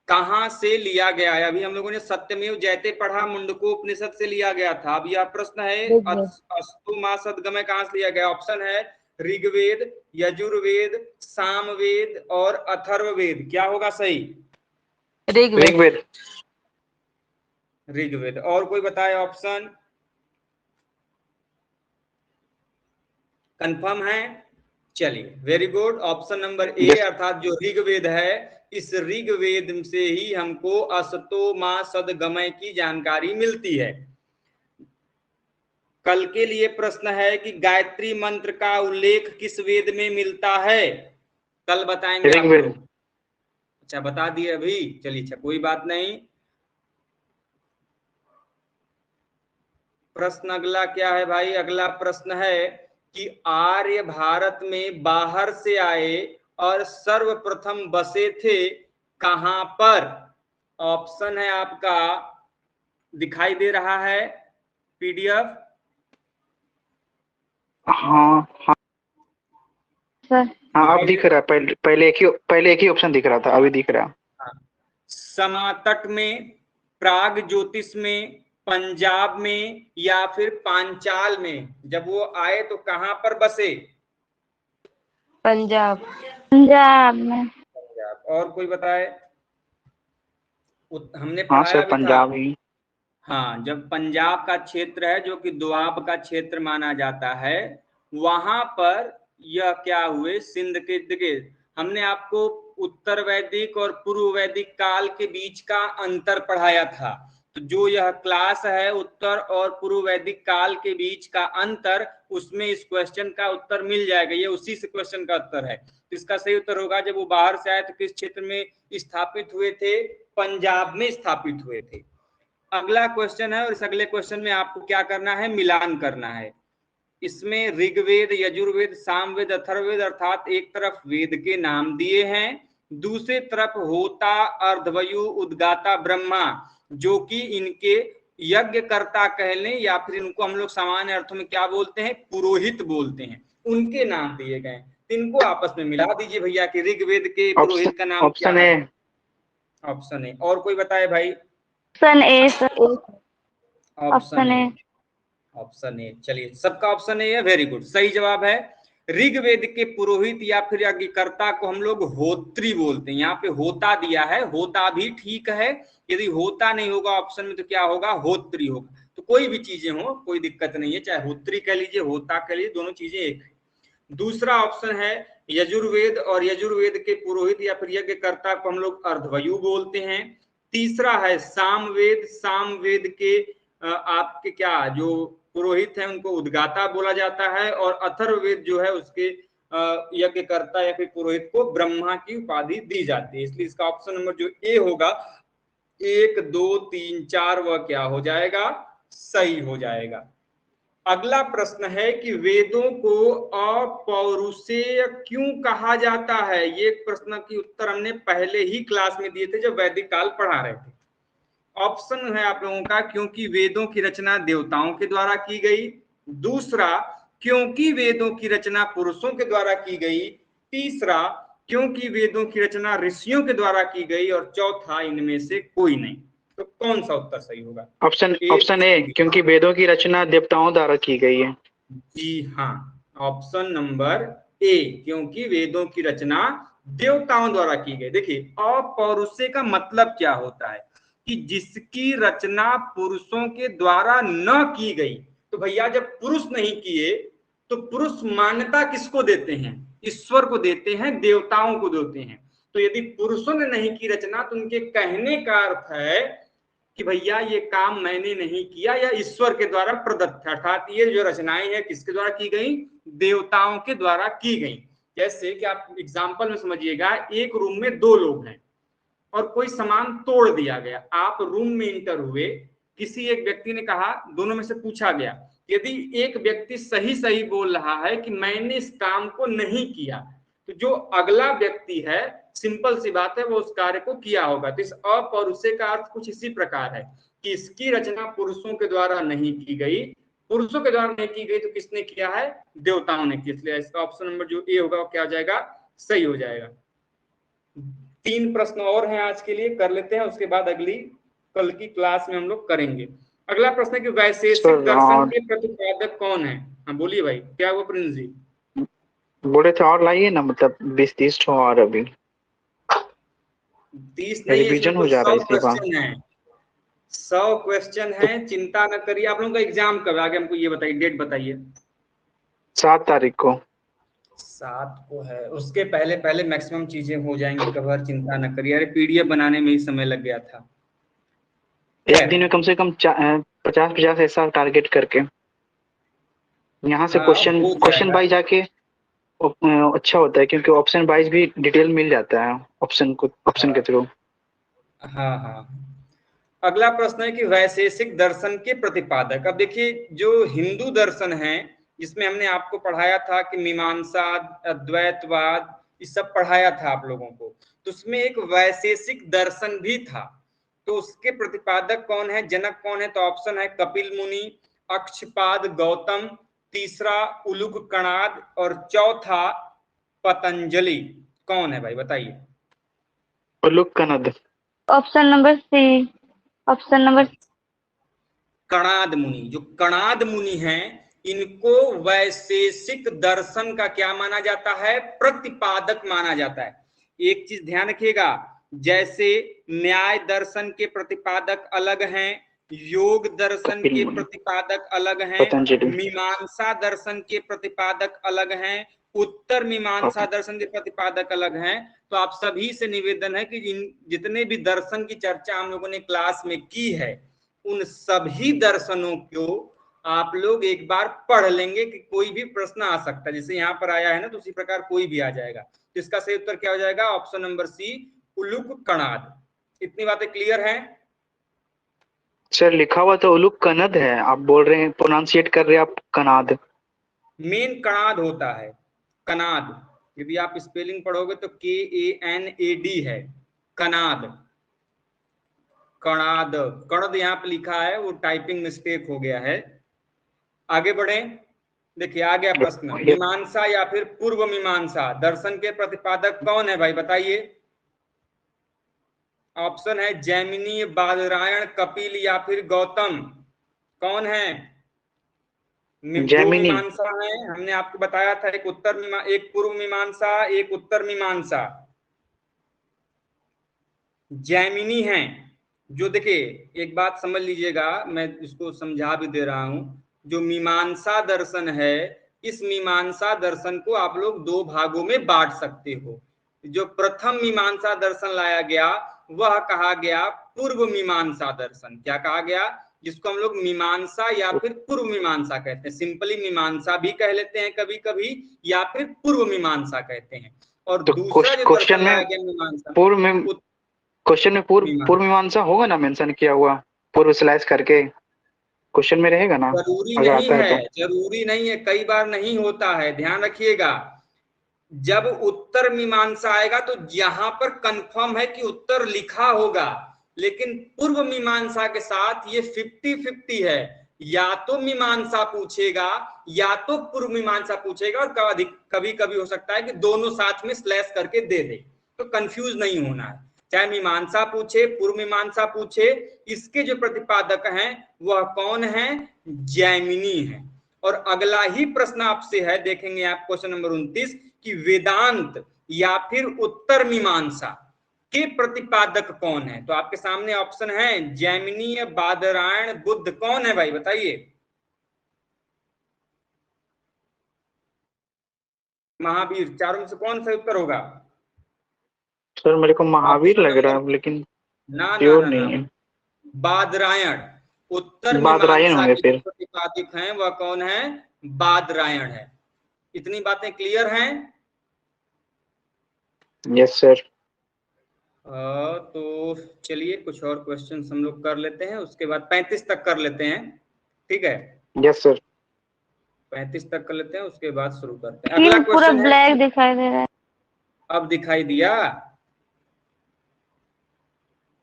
कहां से लिया गया है? अभी हम लोगों ने सत्यमेव जयते पढ़ा, मुंडकोपनिषद से लिया गया था। अब यह प्रश्न है अस्तो मा सदगमय कहां से लिया गया? ऑप्शन है ऋग्वेद, यजुर्वेद, सामवेद और अथर्ववेद। क्या होगा सही? ऋग्वेद। ऋग्वेद। और कोई बताए ऑप्शन? कंफर्म है? चलिए very good. Option number A अर्थात जो ऋग्वेद है, इस ऋग्वेद से ही हमको असतो मा सदगमय की जानकारी मिलती है। कल के लिए प्रश्न है कि गायत्री मंत्र का उल्लेख किस वेद में मिलता है? कल बताएंगे आप लोग। अच्छा बता दिए अभी, चलिए अच्छा कोई बात नहीं। प्रश्न अगला क्या है भाई? अगला प्रश्न है कि आर्य भारत में बाहर से आए और सर्वप्रथम बसे थे कहां पर? ऑप्शन है आपका, दिखाई दे रहा है पीडीएफ? हाँ हाँ सर हाँ, अब दिख रहा है। पहले एक ही ऑप्शन दिख रहा था, अभी दिख रहा है। समातट में, प्राग ज्योतिष में, पंजाब में या फिर पांचाल में? जब वो आए तो कहां पर बसे? पंजाब। पंजाब में। पंजाब। और कोई बताए? हमने हाँ पढ़ाया सर, भी था। पंजाब ही। हाँ, जब पंजाब का क्षेत्र है जो कि दोआब का क्षेत्र माना जाता है, वहां पर यह क्या हुए, सिंध के दिगे। हमने आपको उत्तर वैदिक और पूर्व वैदिक काल के बीच का अंतर पढ़ाया था। तो जो यह क्लास है उत्तर और पूर्व वैदिक काल के बीच का अंतर, उसमें इस क्वेश्चन का उत्तर मिल जाएगा। ये उसी से क्वेश्चन का उत्तर है। तो इसका सही उत्तर होगा, जब वो बाहर से आए तो किस क्षेत्र में स्थापित हुए थे? पंजाब में स्थापित हुए थे। अगला क्वेश्चन है और इस अगले क्वेश्चन में आपको क्या करना है? मिलान करना है। इसमें ऋग्वेद, यजुर्वेद, सामवेद, अथर्ववेद अर्थात एक तरफ वेद के नाम दिए हैं, दूसरी तरफ होता, अर्धवयु, उद्गाता, ब्रह्मा, जो कि इनके यज्ञकर्ता कह लें या फिर इनको हम लोग सामान्य अर्थों में क्या बोलते हैं? पुरोहित बोलते हैं। उनके नाम दिए गए। इनको आपस में मिला दीजिए भैया कि ऋग्वेद के पुरोहित का नाम क्या ऑप्शन है? ए। Option A. और कोई बताए भाई? Option A sir. Option A. Option A. चलिए सबका ऑप्शन ए है, वेरी गुड, सही जवाब है। ऋग्वेद के पुरोहित या फिर यज्ञकर्ता को हम लोग होत्री बोलते हैं। यहाँ पे होता दिया है, होता भी ठीक है। यदि होता नहीं होगा ऑप्शन में तो क्या होगा? होत्री होगा। तो कोई भी चीजें हो कोई दिक्कत नहीं है, चाहे होत्री कह लीजिए, होता कह लीजिए, दोनों चीजें एक है। दूसरा ऑप्शन है यजुर्वेद, और यजुर्वेद के पुरोहित या फिर यज्ञकर्ता को हम लोग अर्धवयु बोलते हैं। तीसरा है सामवेद, सामवेद के आपके क्या जो पुरोहित है उनको उद्गाता बोला जाता है, और अथर्ववेद जो है उसके यज्ञकर्ता या फिर पुरोहित को ब्रह्मा की उपाधि दी जाती है। इसलिए इसका ऑप्शन नंबर जो ए होगा, 1 2 3 4, वह क्या हो जाएगा? सही हो जाएगा। अगला प्रश्न है कि वेदों को अपौरुषेय क्यों कहा जाता है? ये प्रश्न की उत्तर हमने पहले ही क्लास में दिए थे जब वैदिक काल पढ़ा रहे थे। ऑप्शन है आप लोगों का, क्योंकि वेदों की रचना देवताओं के द्वारा की गई। दूसरा, क्योंकि वेदों की रचना पुरुषों के द्वारा की गई। तीसरा, क्योंकि वेदों की रचना ऋषियों के द्वारा की गई। और चौथा, इनमें से कोई नहीं। तो कौन सा उत्तर सही होगा? ऑप्शन ए, क्योंकि वेदों की रचना देवताओं द्वारा की गई है। जी हाँ, ऑप्शन नंबर ए, क्योंकि वेदों की रचना देवताओं द्वारा की गई। देखिए अपौरुषेय का मतलब क्या होता है कि जिसकी रचना पुरुषों के द्वारा न की गई। तो भैया जब पुरुष नहीं किए तो पुरुष मान्यता किसको देते हैं? ईश्वर को देते हैं, देवताओं को देते हैं। तो यदि पुरुषों ने नहीं की रचना तो उनके कहने का अर्थ है कि भैया ये काम मैंने नहीं किया या ईश्वर के द्वारा प्रदत्त है। अर्थात ये जो रचनाएं हैं किसके द्वारा की गई? देवताओं के द्वारा की गई। जैसे कि आप एग्जाम्पल में समझिएगा, एक रूम में 2 लोग हैं और कोई सामान तोड़ दिया गया। आप रूम में इंटर हुए, किसी एक व्यक्ति ने कहा, दोनों में से पूछा गया, यदि एक व्यक्ति सही सही बोल रहा है कि मैंने इस काम को नहीं किया, तो जो अगला व्यक्ति है, सिंपल सी बात है, वो उस कार्य को किया होगा। तो इस अपौरुषेय का अर्थ कुछ इसी प्रकार है कि इसकी रचना पुरुषों के द्वारा नहीं की गई। पुरुषों के द्वारा नहीं की गई तो किसने किया है? देवताओं ने किया। इसलिए इसका ऑप्शन नंबर जो ए होगा वो क्या हो जाएगा? सही हो जाएगा। 3 प्रश्न और हैं आज के लिए, कर लेते हैं, उसके बाद अगली कल की क्लास में हम लोग करेंगे। अगला प्रश्न है कि वैशेषिक दर्शन के प्रतिपादक कौन है? हाँ बोलिए भाई, क्या वो प्रिंस जी बोले थे और लाइए ना, मतलब 20-30 ठो और अभी 30 नहीं, रिवीजन हो जा रहा है इसी बात। 100 क्वेश्चन है, चिंता न करिए। आप लोगों का एग्जाम कब आगे हमको ये बताइए, डेट बताइए। 7 तारीख को। 7 को है, उसके पहले पहले मैक्सिमम चीजें हो जाएंगी कवर, चिंता न करिए। अरे पीडीएफ बनाने में ही समय लग गया था। एक दिन में कम से कम 50-50 ऐसा टारगेट करके यहाँ से हाँ, क्वेश्चन हो क्वेश्चन जाएगा। बाई जाके अच्छा होता है, क्योंकि ऑप्शन वाइज भी डिटेल मिल जाता है ऑप्शन के थ्रू। हाँ हाँ। अगला प्रश्न है कि वैशेषिक दर्शन के प्रतिपादक। अब देखिए, जो हिंदू दर्शन है, जिसमें हमने आपको पढ़ाया था कि मीमांसा, अद्वैतवाद, ये सब पढ़ाया था आप लोगों को, तो उसमें एक वैशेषिक दर्शन भी था। तो उसके प्रतिपादक कौन है, जनक कौन है? तो ऑप्शन है कपिल मुनि, अक्षपाद गौतम, तीसरा उलुग कणाद और चौथा पतंजलि। कौन है भाई, बताइए। उलुग Kanad. Option number C. Option number Kanad मुनि, जो कणाद मुनि हैं, इनको वैशेषिक दर्शन का क्या माना जाता है? प्रतिपादक माना जाता है। एक चीज ध्यान रखिएगा, जैसे न्याय दर्शन के प्रतिपादक अलग हैं, योग दर्शन के प्रतिपादक अलग हैं, पतंजलि। मीमांसा दर्शन के प्रतिपादक अलग हैं, उत्तर मीमांसा दर्शन के प्रतिपादक अलग हैं। तो आप सभी से निवेदन है कि जितने भी दर्शन की चर्चा हम लोगों ने क्लास में की है, उन सभी दर्शनों को आप लोग एक बार पढ़ लेंगे कि कोई भी प्रश्न आ सकता है। जैसे यहाँ पर आया है ना, तो उसी प्रकार कोई भी आ जाएगा। तो इसका सही उत्तर क्या हो जाएगा? ऑप्शन नंबर सी, उलुग कणाद। इतनी बातें क्लियर हैं? सर लिखा हुआ तो उलुग कनद है, आप बोल रहे हैं, प्रोनाउंसिएट कर रहे हैं आप कनाद। मेन कणाद होता है, कनाद। यदि आप स्पेलिंग पढ़ोगे तो KANAD है, कनाद। कणाद, कणद यहाँ पे लिखा है, वो टाइपिंग मिस्टेक हो गया है। आगे बढ़े। देखिए आ गया प्रश्न, मीमांसा या फिर पूर्व मीमांसा दर्शन के प्रतिपादक कौन है भाई, बताइए। ऑप्शन है जैमिनी, बादरायण, कपिल या फिर गौतम। कौन है? दो जैमिनी। मीमांसा है, हमने आपको बताया था, एक पूर्व मीमांसा, एक उत्तर मीमांसा। जैमिनी है। जो देखिए, एक बात समझ लीजिएगा, मैं इसको समझा भी दे रहा हूं। जो मीमांसा दर्शन है, इस मीमांसा दर्शन को आप लोग 2 भागों में बांट सकते हो। जो प्रथम मीमांसा दर्शन लाया गया, वह कहा गया पूर्व मीमांसा दर्शन। क्या कहा गया? जिसको हम लोग मीमांसा या फिर पूर्व मीमांसा कहते हैं। सिंपली मीमांसा भी कह लेते हैं कभी कभी, या फिर पूर्व मीमांसा कहते हैं। और तो दूसरा जो दर्शन लाया गया मीमांसा, क्वेश्चन में पूर्व मीमांसा होगा ना मेंशन किया हुआ, पूर्व स्लैश करके क्वेश्चन में रहेगा ना? जरूरी अगर नहीं आता है, है तो जरूरी नहीं है, कई बार नहीं होता है, ध्यान रखिएगा। जब उत्तर मीमांसा आएगा तो यहां पर कंफर्म है कि उत्तर लिखा होगा, लेकिन पूर्व मीमांसा के साथ ये 50-50 है। या तो मीमांसा पूछेगा या तो पूर्व मीमांसा पूछेगा, और कभी कभी हो सकता है कि दोनों साथ में स्लैश करके दे दे। तो कंफ्यूज नहीं होना है, चाहे मीमांसा पूछे, पूर्व मीमांसा पूछे, इसके जो प्रतिपादक हैं वह कौन है? जैमिनी है। और अगला ही प्रश्न आपसे है, देखेंगे आप क्वेश्चन नंबर 29, कि वेदांत या फिर उत्तर मीमांसा के प्रतिपादक कौन है? तो आपके सामने ऑप्शन है जैमिनी, बादरायण, बुद्ध। कौन है भाई, बताइए। महावीर। चारों में से कौन सा उत्तर होगा? सर मेरे को महावीर लग रहा है, लेकिन ना, नहीं है। बादरायण। उत्तर बादरायण मीमांसा होंगे के फिर। प्रतिपादक हैं वह कौन है? बादरायण है। इतनी बातें क्लियर हैं? Yes sir. तो चलिए कुछ और क्वेश्चन हम लोग कर लेते हैं, उसके बाद 35 तक कर लेते हैं, ठीक है? Yes sir. 35 तक कर लेते हैं, उसके बाद शुरू करते हैं। अगला पूरा क्वेश्चन है, ब्लैक दिखाई दे रहा है। अब दिखाई दिया?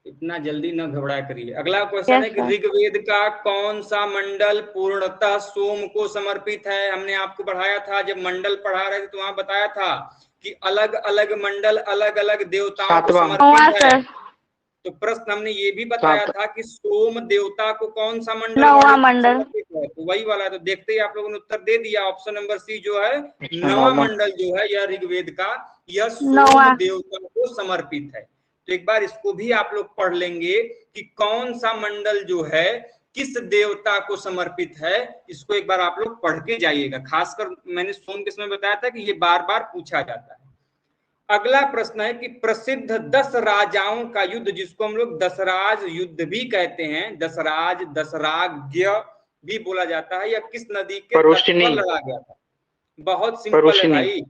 इतना जल्दी न घबराया करिए। अगला क्वेश्चन है कि ऋग्वेद का कौन सा मंडल पूर्णतः सोम को समर्पित है? हमने आपको पढ़ाया था, जब मंडल पढ़ा रहे थे तो वहां बताया था कि अलग अलग मंडल अलग अलग देवताओं को समर्पित है। तो प्रश्न हमने ये भी बताया था कि सोम देवता को कौन सा मंडल समर्पित है? तो वही वाला। तो देखते ही आप लोगों ने उत्तर दे दिया, ऑप्शन नंबर सी जो है, 9वां मंडल जो है यह ऋग्वेद का, यह सोम देवता को समर्पित है। तो एक बार इसको भी आप लोग पढ़ लेंगे कि कौन सा मंडल जो है किस देवता को समर्पित है, इसको एक बार आप लोग पढ़ के जाइएगा। खासकर मैंने सोम के समय बताया था कि ये बार बार पूछा जाता है। अगला प्रश्न है कि प्रसिद्ध 10 राजाओं का युद्ध, जिसको हम लोग दशराज युद्ध भी कहते हैं, दशराज दशराज्ञ भी बोला जाता है, या किस नदी के तट पर लड़ा गया था? बहुत सिंपल है भाई,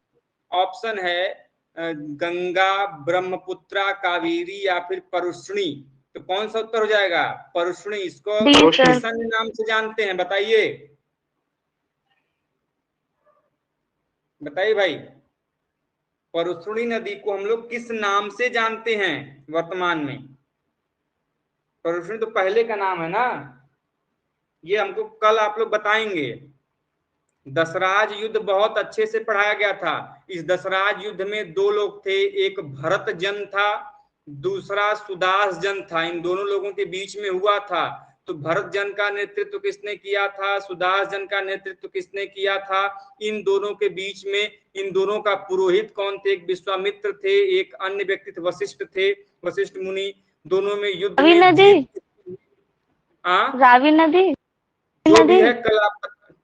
ऑप्शन है गंगा, ब्रह्मपुत्रा, कावेरी या फिर परुष्णी। तो कौन सा उत्तर हो जाएगा? परुष्णी। इसको किस नाम से जानते हैं बताइए, बताइए भाई। परुष्णी नदी को हम लोग किस नाम से जानते हैं वर्तमान में? परुष्णी तो पहले का नाम है ना, ये हमको कल आप लोग बताएंगे। दशराज युद्ध बहुत अच्छे से पढ़ाया गया था। इस दशराज युद्ध में 2 लोग थे, एक भरत जन था, दूसरा सुदास जन था। इन दोनों लोगों के बीच में हुआ था। तो भरत जन का नेतृत्व किसने किया था, सुदास जन का नेतृत्व किसने किया था? इन दोनों के बीच में इन दोनों का पुरोहित कौन थे? एक विश्वामित्र थे, एक अन्य व्यक्ति थे वशिष्ठ थे, वशिष्ठ मुनि। दोनों में युद्ध में रावी नदी जो भी है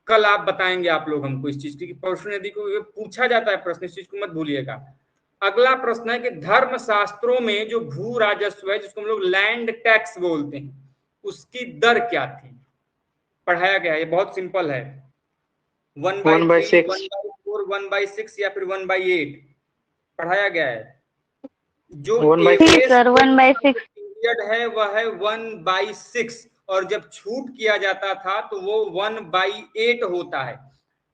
कल आप बताएंगे आप लोग हमको इस चीज की। परुष्णी नदी को पूछा जाता है प्रश्न, इस चीज को मत भूलिएगा। अगला प्रश्न है कि धर्म शास्त्रों में जो भू राजस्व है, जिसको हम लोग लैंड टैक्स बोलते हैं, उसकी दर क्या थी? पढ़ाया गया है, ये बहुत सिंपल है। 1/3, 1/4, 1/6 या फिर 1/8 पढ़ाया गया है। जो 1/6 पीरियड है वह है 1/6, और जब छूट किया जाता था तो वो 1/8 होता है।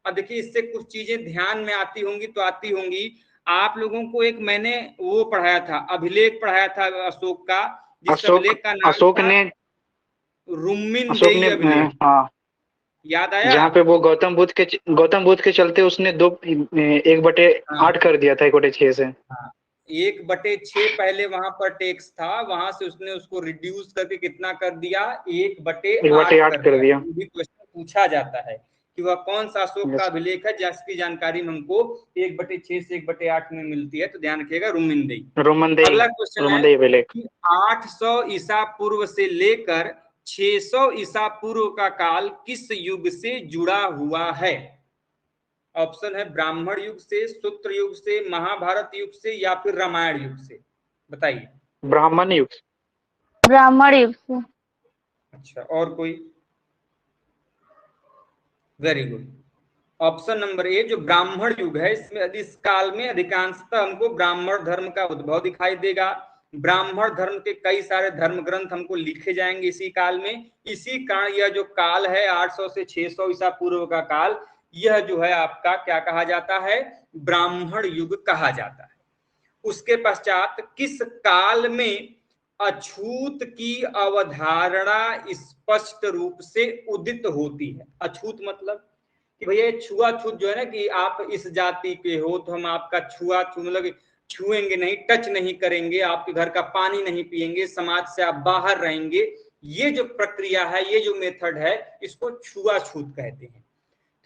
अब देखिए, इससे कुछ चीजें ध्यान में आती होंगी तो आती होंगी। आप लोगों को एक मैंने वो पढ़ाया था, अभिलेख पढ़ाया था अशोक का, जिस अभिलेख का नाम अशोक ने रुम्मिनदेई अभिलेख। हाँ, याद आया? जहाँ पे वो गौतम बुद्ध के चलते उसने 1/8 कर दिया था 1/6 से। 1/6 पहले वहां पर टैक्स था, वहां से उसने उसको रिड्यूस करके कितना कर दिया? 1/8 कर दिया। भी क्वेश्चन पूछा जाता है कि वह कौन सा अशोक का अभिलेख है जिसकी जानकारी हमको 1/6 से 1/8 में मिलती है। तो ध्यान रखिएगा, रुम्मिनदेई। अगला क्वेश्चन है कि 800 ईसा पूर्व से लेकर 600 ईसा पूर्व का काल किस युग से जुड़ा हुआ है? ऑप्शन है ब्राह्मण युग से, सूत्र युग से, महाभारत युग से या फिर रामायण युग से। बताइए। ब्राह्मण युग। ब्राह्मण युग से। अच्छा, और कोई? Very good. Option number A जो ब्राह्मण युग है, इसमें इस काल में अधिकांशतः हमको ब्राह्मण धर्म का उद्भव दिखाई देगा। ब्राह्मण धर्म के कई सारे धर्म ग्रंथ हमको लिखे जाएंगे इसी काल में। इसी कारण यह जो काल है 800 से 600 ईसा पूर्व का काल, यह जो है आपका क्या कहा जाता है? ब्राह्मण युग कहा जाता है। उसके पश्चात किस काल में अछूत की अवधारणा स्पष्ट रूप से उदित होती है? अछूत मतलब कि भैया छुआछूत जो है ना, कि आप इस जाति के हो तो हम आपका छुआछूत मतलब छुएंगे नहीं, टच नहीं करेंगे, आपके घर का पानी नहीं पिएंगे, समाज से आप बाहर रहेंगे। ये जो प्रक्रिया है, ये जो मेथड है, इसको छुआछूत कहते हैं।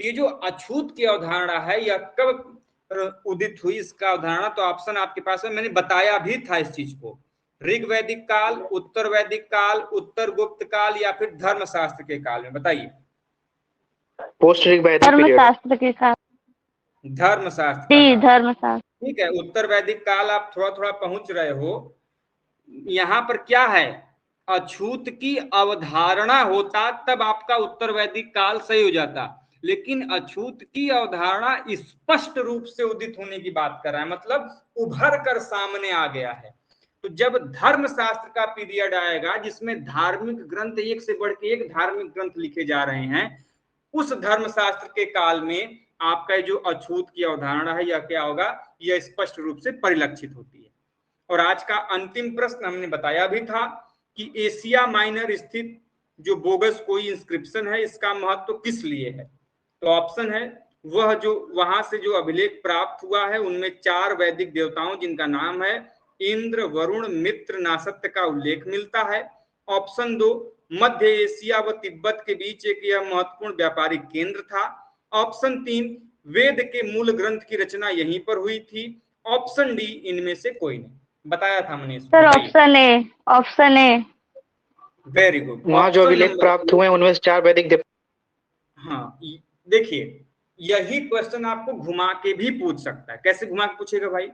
तो ये जो अछूत की अवधारणा है, यह कब उदित हुई इसका अवधारणा? तो ऑप्शन आपके पास है, मैंने बताया भी था इस चीज को। ऋग वैदिक काल, उत्तर वैदिक काल, उत्तर गुप्त काल या फिर धर्मशास्त्र के काल में? बताइए। पोस्ट ऋग वैदिक धर्मशास्त्र के काल। धर्मशास्त्र। धर्मशास्त्र। ठीक है, उत्तर वैदिक काल आप थोड़ा थोड़ा पहुंच रहे हो। यहाँ पर क्या है? अछूत की अवधारणा होता तब आपका उत्तर वैदिक काल सही हो जाता, लेकिन अछूत की अवधारणा स्पष्ट रूप से उदित होने की बात कर रहा है, मतलब उभर कर सामने आ गया है। तो जब धर्मशास्त्र का पीरियड आएगा, जिसमें धार्मिक ग्रंथ एक से बढ़ के एक धार्मिक ग्रंथ लिखे जा रहे हैं, उस धर्मशास्त्र के काल में आपका जो अछूत की अवधारणा है, यह क्या होगा? यह स्पष्ट रूप से परिलक्षित होती है। और आज का अंतिम प्रश्न हमने बताया भी था कि एशिया माइनर स्थित जो बोगस कोई इंस्क्रिप्शन है, इसका महत्व किस लिए है? तो ऑप्शन है वह जो वहां से जो अभिलेख प्राप्त हुआ है, उनमें 4 वैदिक देवताओं जिनका नाम है इंद्र, वरुण, मित्र, नासत्य का उल्लेख मिलता है। ऑप्शन 2 मध्य एशिया व तिब्बत के बीच एक यह महत्वपूर्ण व्यापारिक केंद्र था। ऑप्शन 3 वेद के मूल ग्रंथ की रचना यहीं पर हुई थी। ऑप्शन डी इनमें से कोई नहीं। बताया था मैंने। Sir option A. Option A. Very good. वहाँ जो अभिलेख प्राप्त हुए उनमें से 4 वैदिक देवता। हाँ देखिए, यही क्वेश्चन आपको घुमा के भी पूछ सकता है। कैसे घुमा के पूछेगा भाई?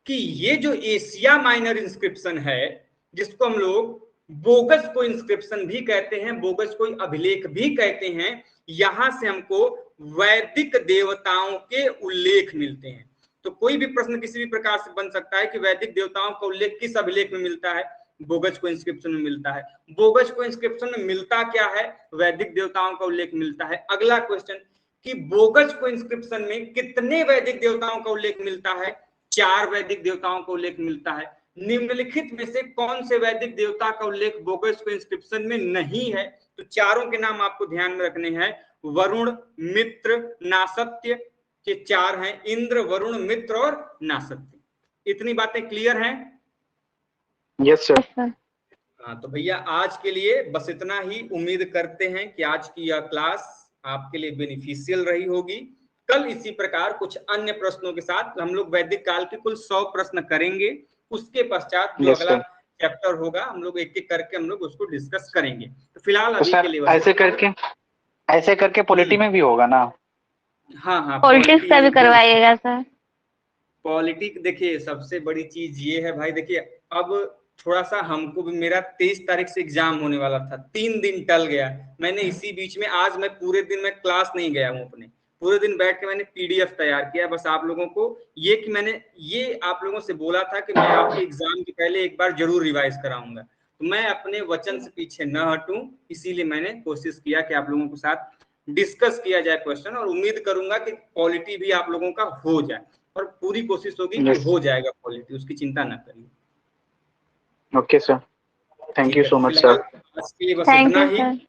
कि ये जो एशिया माइनर इंस्क्रिप्शन है, जिसको हम लोग बोगस को इंस्क्रिप्शन भी कहते हैं, बोगस कोई अभिलेख भी कहते हैं, यहां से हमको वैदिक देवताओं के उल्लेख मिलते हैं। तो कोई भी प्रश्न किसी भी प्रकार से बन सकता है कि वैदिक देवताओं का उल्लेख किस अभिलेख में मिलता है? बोगस को इंस्क्रिप्शन में मिलता है। बोगस को इंस्क्रिप्शन में मिलता क्या है? वैदिक देवताओं का उल्लेख मिलता है। अगला क्वेश्चन कि बोगस को इंस्क्रिप्शन में कितने वैदिक देवताओं का उल्लेख मिलता है? 4 वैदिक देवताओं का उल्लेख मिलता है। निम्नलिखित में से कौन से वैदिक देवता का उल्लेख बोगस को इंस्क्रिप्शन में नहीं है? तो चारों के नाम आपको ध्यान में रखने हैं। वरुण, मित्र, नासत्य के 4 हैं। इंद्र, वरुण, मित्र और नासत्य। इतनी बातें क्लियर हैं? Yes sir. हाँ तो भैया आज के लिए बस इतना ही। उम्मीद करते हैं कि आज की यह क्लास आपके लिए बेनिफिशियल रही होगी। कल इसी प्रकार कुछ अन्य प्रश्नों के साथ हम लोग वैदिक काल के कुल 100 प्रश्न करेंगे। उसके पश्चात जो अगला चैप्टर होगा हम लोग एक एक करके हम लोग उसको डिस्कस करेंगे। तो फिलहाल अभी के लिए ऐसे करके पॉलिटी में भी होगा ना? हाँ हाँ, पॉलिटिक्स का भी करवाइएगा सर। पॉलिटिक्स देखिए सबसे बड़ी चीज ये है भाई, देखिए अब थोड़ा सा हमको भी, मेरा 23 तारीख से एग्जाम होने वाला था, 3 दिन टल गया। मैंने इसी बीच में आज मैं पूरे दिन मैं क्लास नहीं गया हूँ अपने, पूरे दिन बैठ के मैंने पीडीएफ तैयार किया। बस आप लोगों को ये कि मैंने ये आप लोगों से बोला था कि मैं आपके एग्जाम के पहले एक बार जरूर रिवाइज कराऊंगा, तो मैं अपने वचन से पीछे न हटूं, इसीलिए मैंने कोशिश किया कि आप लोगों के साथ डिस्कस किया जाए क्वेश्चन, और उम्मीद करूंगा कि पॉलिटी भी आप लोगों का हो जाए, और पूरी कोशिश होगी कि हो जाएगा पॉलिटी, उसकी चिंता ना करिए। Okay sir, thank you so much sir. आज के लिए बस इतना ही।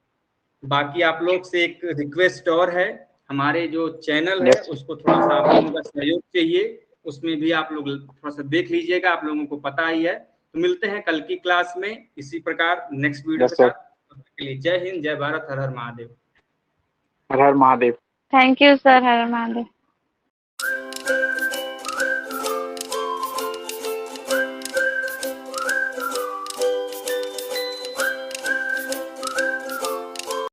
बाकी आप लोग से एक रिक्वेस्ट और है, हमारे जो चैनल है उसको थोड़ा सा आप लोगों का सहयोग चाहिए, उसमें भी आप लोग थोड़ा सा देख लीजिएगा, आप लोगों को पता ही है। तो मिलते हैं कल की क्लास में इसी प्रकार नेक्स्ट वीडियो के साथ। तब तक के लिए जय हिंद, जय भारत, हर हर महादेव। हर हर महादेव। थैंक यू सर, हर हर महादेव।